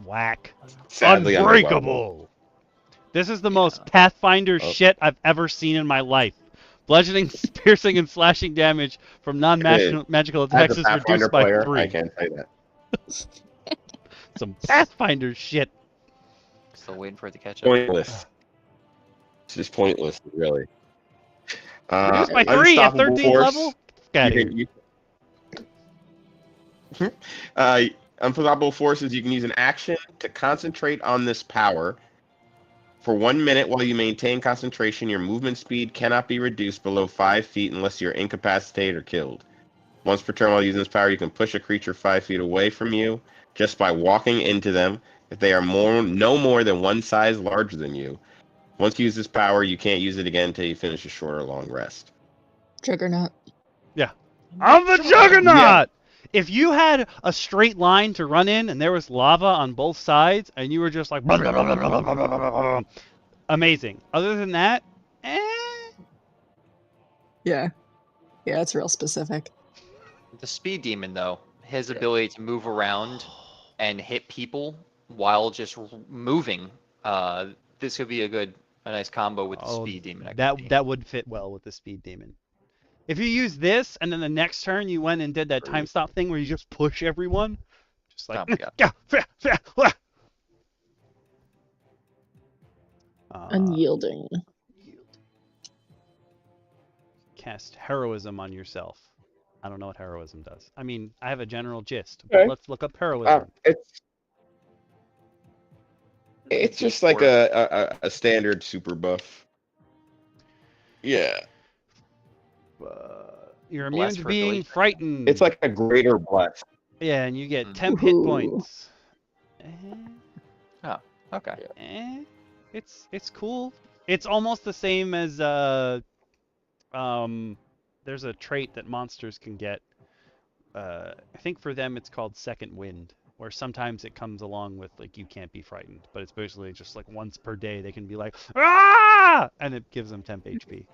Whack. Sadly Unbreakable. This is the most Pathfinder shit I've ever seen in my life. Bludgeoning, piercing, and slashing damage from non-magical attacks is reduced by 3. I can't say that. Some Pathfinder shit. Still waiting for it to catch up. Pointless. It's just pointless, really. Reduced by 3 at 13th level? Got it. Unstoppable forces, you can use an action to concentrate on this power. For 1 minute while you maintain concentration, your movement speed cannot be reduced below 5 feet unless you're incapacitated or killed. Once per turn while using this power, you can push a creature 5 feet away from you just by walking into them if they are no more than 1 size larger than you. Once you use this power, you can't use it again until you finish a short or long rest. Juggernaut. Yeah. I'm the Juggernaut! Yeah. If you had a straight line to run in and there was lava on both sides and you were just like amazing. Other than that, Yeah, it's real specific. The speed demon, though, his ability to move around and hit people while just moving, this could be a nice combo with the speed demon. That would fit well with the speed demon. If you use this, and then the next turn you went and did that time stop thing where you just push everyone, just like unyielding. Cast heroism on yourself. I don't know what heroism does. I mean, I have a general gist, but let's look up heroism. It's just like a standard super buff. Yeah. You're immune to being frightened. It's like a greater bless. Yeah, and you get 10 hit points. Oh, okay. It's cool. It's almost the same as there's a trait that monsters can get. I think for them it's called Second Wind, where sometimes it comes along with like you can't be frightened, but it's basically just like once per day they can be like ah, and it gives them temp HP.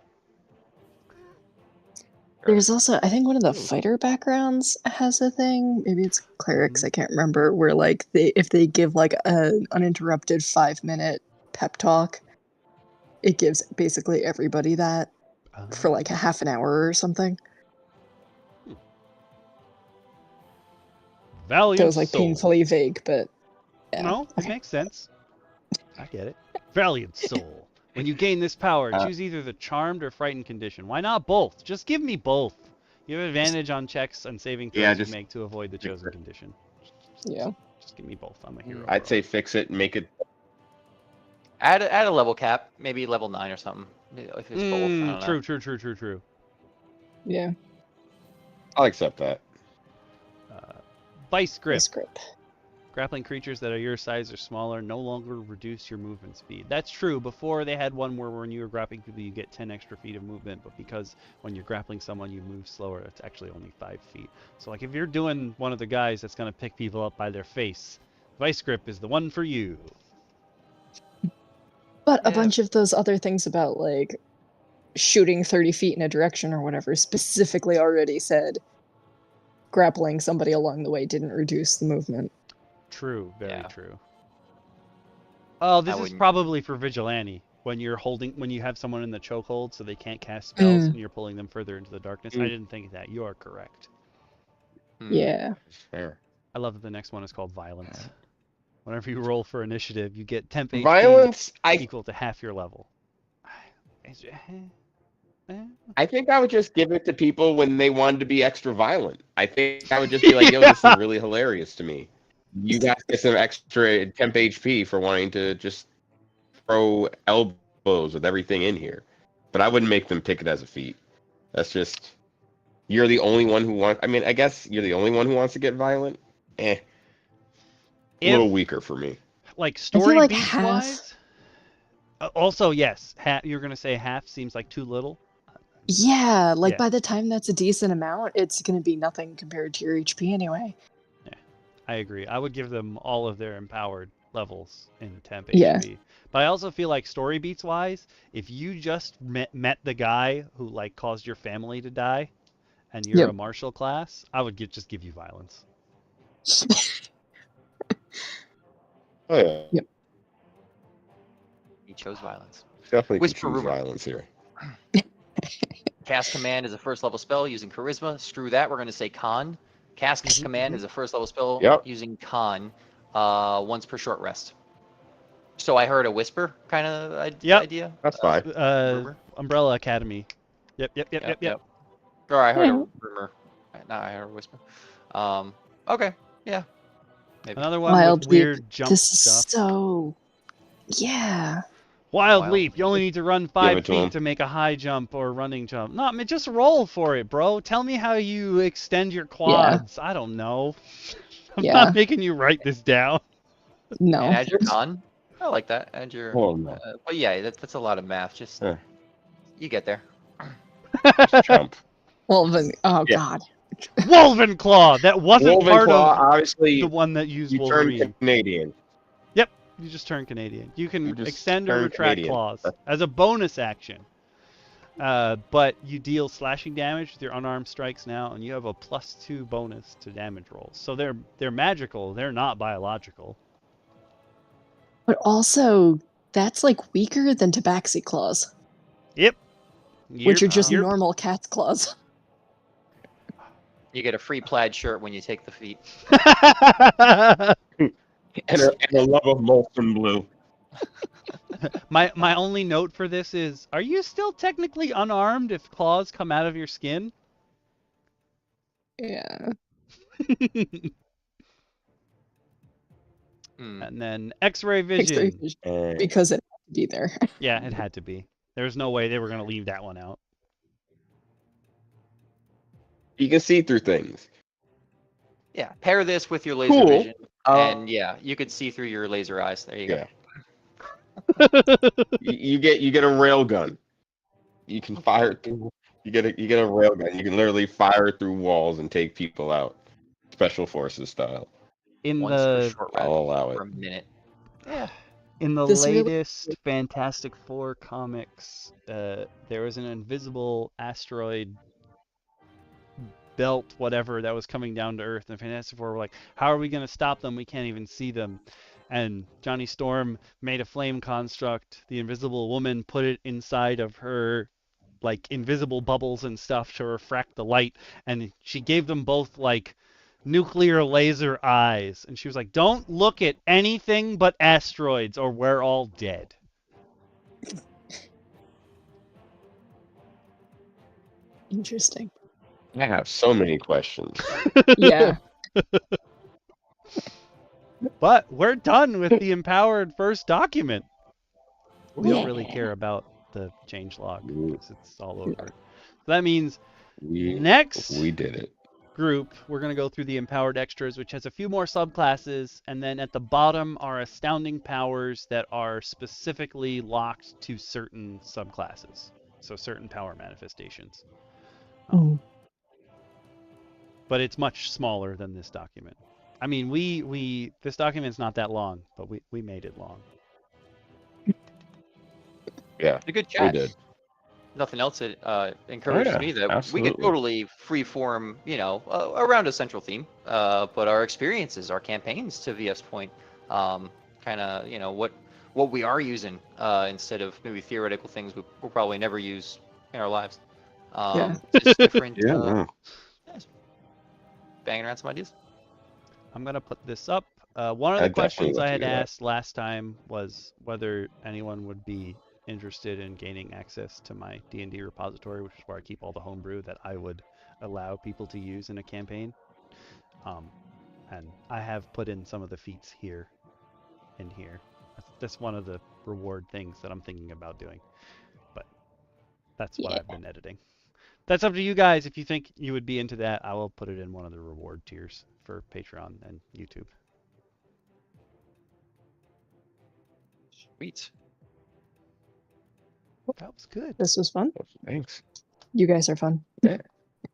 There's also, I think one of the fighter backgrounds has a thing, maybe it's clerics, I can't remember, where like if they give like an uninterrupted 5-minute pep talk, it gives basically everybody that for like a half an hour or something. Valiant that was like soul. painfully vague, but yeah. No, it makes sense. I get it. Valiant soul. When you gain this power, choose either the charmed or frightened condition. Why not both? Just give me both. You have advantage on checks and saving throws you make to avoid the chosen condition. Just give me both. I'm a hero. I'd say fix it and make it. Add a level cap, maybe level 9 or something. If it's both. I don't know. True. Yeah. I'll accept that. Vice grip. Vice grip. Grappling creatures that are your size or smaller no longer reduce your movement speed. That's true. Before they had one where when you were grappling people you get 10 extra feet of movement, but because when you're grappling someone you move slower, it's actually only 5 feet. So like if you're doing one of the guys that's going to pick people up by their face, Vice grip is the one for you. But a bunch of those other things about like shooting 30 feet in a direction or whatever specifically already said grappling somebody along the way didn't reduce the movement. True, very true. Oh, this is probably for Vigilante. When you have someone in the chokehold so they can't cast spells and you're pulling them further into the darkness. I didn't think of that. You are correct. Yeah. Fair. I love that the next one is called Violence. Whenever you roll for initiative, you get temp HP Violence, equal to half your level. I think I would just give it to people when they wanted to be extra violent. I think I would just be like, yo, this is really hilarious to me. You guys get some extra temp HP for wanting to just throw elbows with everything in here. But I wouldn't make them pick it as a feat. That's just, you're the only one who wants, I mean, I guess you're the only one who wants to get violent. A little weaker for me. Like story like beats half. wise. Also, yes, you're gonna say half seems like too little. Yeah, like Yeah. by the time that's a decent amount, it's going to be nothing compared to your HP anyway. Yeah, I agree. I would give them all of their empowered levels in temp Yeah. HP. But I also feel like story beats wise, if you just met the guy who like caused your family to die, and you're Yep. a martial class, I would just give you violence. Oh, yeah. Yep. He chose violence. Definitely Whisper can choose rumor. violence here. Cast command is a first level spell using charisma. Screw that. We're going to say con. Cast command is a first level spell using con. Once per short rest. So I heard a whisper kind of idea. That's fine. Umbrella Academy. Yep. Or I heard a rumor. Now I heard a whisper. Okay. Yeah. Maybe. Another one Wild with Leap. weird jump This stuff. is so... Yeah. Wild Leap. You only need to run Give 5 it to him. feet to make a high jump or running jump. No, I mean, just roll for it, bro. Tell me how you extend your quads. I don't know. I'm not making you write this down. No. And add your con. I like that. Add your. Oh, no. But yeah, that's a lot of math. Just you get there. Just jump. Well, then, Yeah. God. Woven Claw. That wasn't Woven part Claw, of obviously, the one that used you Wolverine. turn Canadian. Yep, you just turn Canadian. You can just extend or turn retract Canadian. claws as a bonus action. But you deal slashing damage with your unarmed strikes now, and you have a +2 bonus to damage rolls. So they're magical. They're not biological. But also, that's like weaker than Tabaxi claws, Yep. which are just normal cat's claws. You get a free plaid shirt when you take the feat. And a love of molten blue. My only note for this is: are you still technically unarmed if claws come out of your skin? Yeah. And then X-ray vision. Because it had to be there. Yeah, it had to be. There's no way they were going to leave that one out. You can see through things. Yeah, pair this with your laser vision, and yeah, you could see through your laser eyes. There you go. you get a rail gun. You can fire through. You get a rail gun. You can literally fire through walls and take people out, special forces style. I'll allow it for a minute. Yeah. In the latest Fantastic Four comics, there was an invisible asteroid belt, whatever, that was coming down to Earth, and Fantastic Four were like, how are we going to stop them? We can't even see them. And Johnny Storm made a flame construct. The Invisible Woman put it inside of her, like, invisible bubbles and stuff to refract the light, and she gave them both, like, nuclear laser eyes. And she was like, don't look at anything but asteroids or we're all dead. Interesting. I have so many questions. Yeah. But we're done with the empowered first document. We don't really care about the changelog because it's all over. So that means we did it. Group, we're going to go through the empowered extras, which has a few more subclasses, and then at the bottom are astounding powers that are specifically locked to certain subclasses, so certain power manifestations. But it's much smaller than this document. I mean, this document's not that long, but we made it long. Yeah, it's a good chat. We did. Nothing else, it encourages me that we could totally freeform, around a central theme. But our experiences, our campaigns, to VF's point, kind of, what we are using instead of maybe theoretical things we'll probably never use in our lives. Just different. banging around some ideas. I'm gonna put this up. One of the I'd definitely questions love I to had hear that. asked last time was whether anyone would be interested in gaining access to my D&D repository, which is where I keep all the homebrew that I would allow people to use in a campaign. And I have put in some of the feats here. That's one of the reward things that I'm thinking about doing. But that's what Yeah. I've been editing. That's up to you guys. If you think you would be into that, I will put it in one of the reward tiers for Patreon and YouTube. Sweet. That was good. This was fun. Thanks. You guys are fun.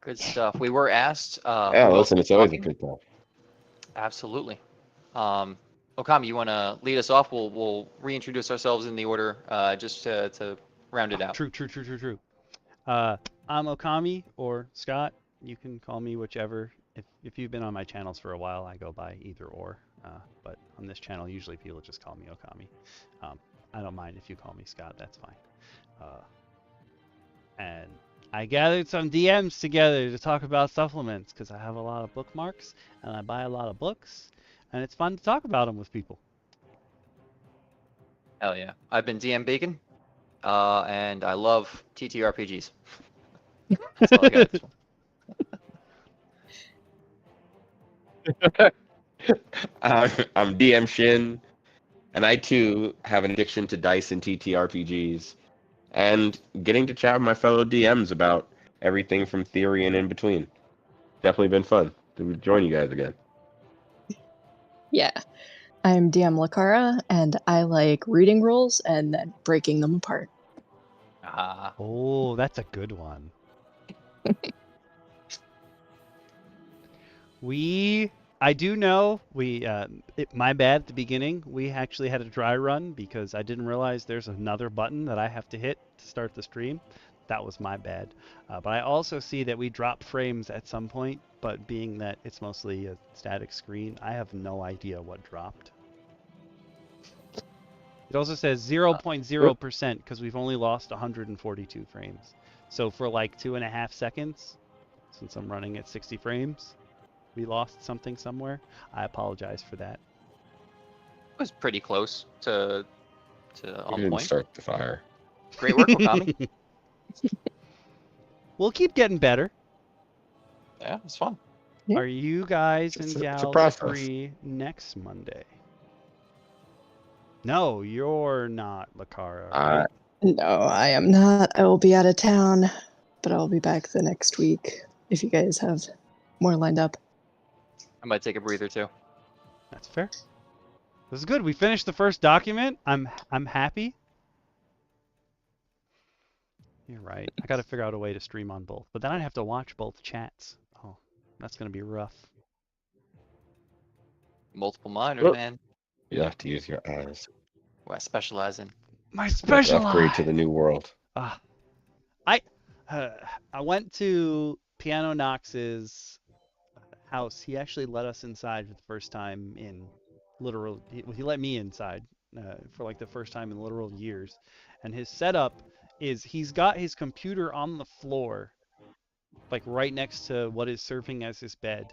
Good stuff. We were asked. Yeah, who else listen, was it's always a talking. good time. Absolutely. Okami, you want to lead us off? We'll reintroduce ourselves in the order just to round it out. True. I'm Okami or Scott. You can call me whichever. If you've been on my channels for a while, I go by either or. But on this channel, usually people just call me Okami. I don't mind if you call me Scott. That's fine. And I gathered some DMs together to talk about supplements because I have a lot of bookmarks and I buy a lot of books, and it's fun to talk about them with people. Hell yeah. I've been DM Bacon, and I love TTRPGs. That's all I got this one. I'm DM Shin, and I too have an addiction to dice and TTRPGs, and getting to chat with my fellow DMs about everything from theory and in between. Definitely been fun to join you guys again. Yeah. I'm DM Lacara, and I like reading rules and then breaking them apart. Oh, that's a good one. I do know my bad at the beginning. We actually had a dry run because I didn't realize there's another button that I have to hit to start the stream. That was my bad. But I also see that we dropped frames at some point, but being that it's mostly a static screen, I have no idea what dropped. It also says 0.0% because we've only lost 142 frames. So for like 2.5 seconds, since I'm running at 60 frames, we lost something somewhere. I apologize for that. It was pretty close to You on didn't point. start the fire. Great work, Okami. We'll keep getting better. Yeah, it's fun. Yeah. Are you guys It's and a gals process. free next Monday? No, you're not, Lacara. Right? No, I am not. I will be out of town, but I'll be back the next week if you guys have more lined up. I might take a breather too. That's fair. This is good. We finished the first document. I'm happy. You're right. I got to figure out a way to stream on both, but then I'd have to watch both chats. Oh, that's gonna be rough. Multiple monitors, Well- man. You have to use your eyes. What I specialize in. My You have to special upgrade to the new world. I went to Piano Knox's house. He actually let us inside for the first time in literal. He let me inside for like the first time in literal years. And his setup is he's got his computer on the floor, like right next to what is serving as his bed.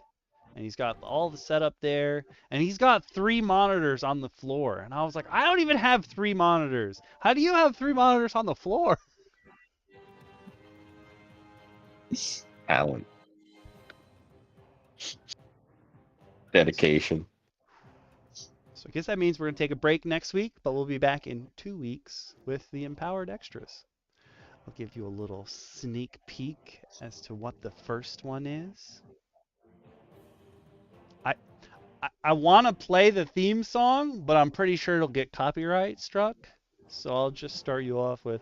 And he's got all the setup there, and he's got 3 monitors on the floor. And I was like, I don't even have 3 monitors. How do you have 3 monitors on the floor? Talent. Dedication. So I guess that means we're going to take a break next week, but we'll be back in 2 weeks with the Empowered Extras. I'll give you a little sneak peek as to what the first one is. I want to play the theme song, but I'm pretty sure it'll get copyright struck. So I'll just start you off with.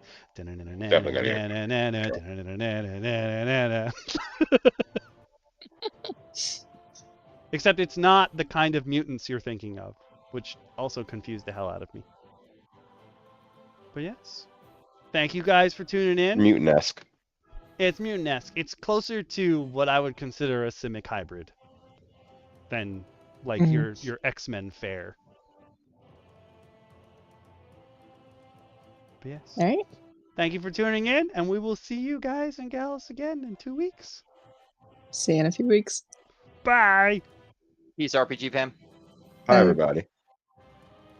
Except it's not the kind of mutants you're thinking of, which also confused the hell out of me. But yes. Thank you guys for tuning in. Mutant-esque. It's mutant-esque. It's closer to what I would consider a Simic hybrid than like your X-Men fare. But yes. All right. Thank you for tuning in, and we will see you guys and gals again in 2 weeks. See you in a few weeks. Bye. Peace, RPG fam. Hi, Bye. everybody.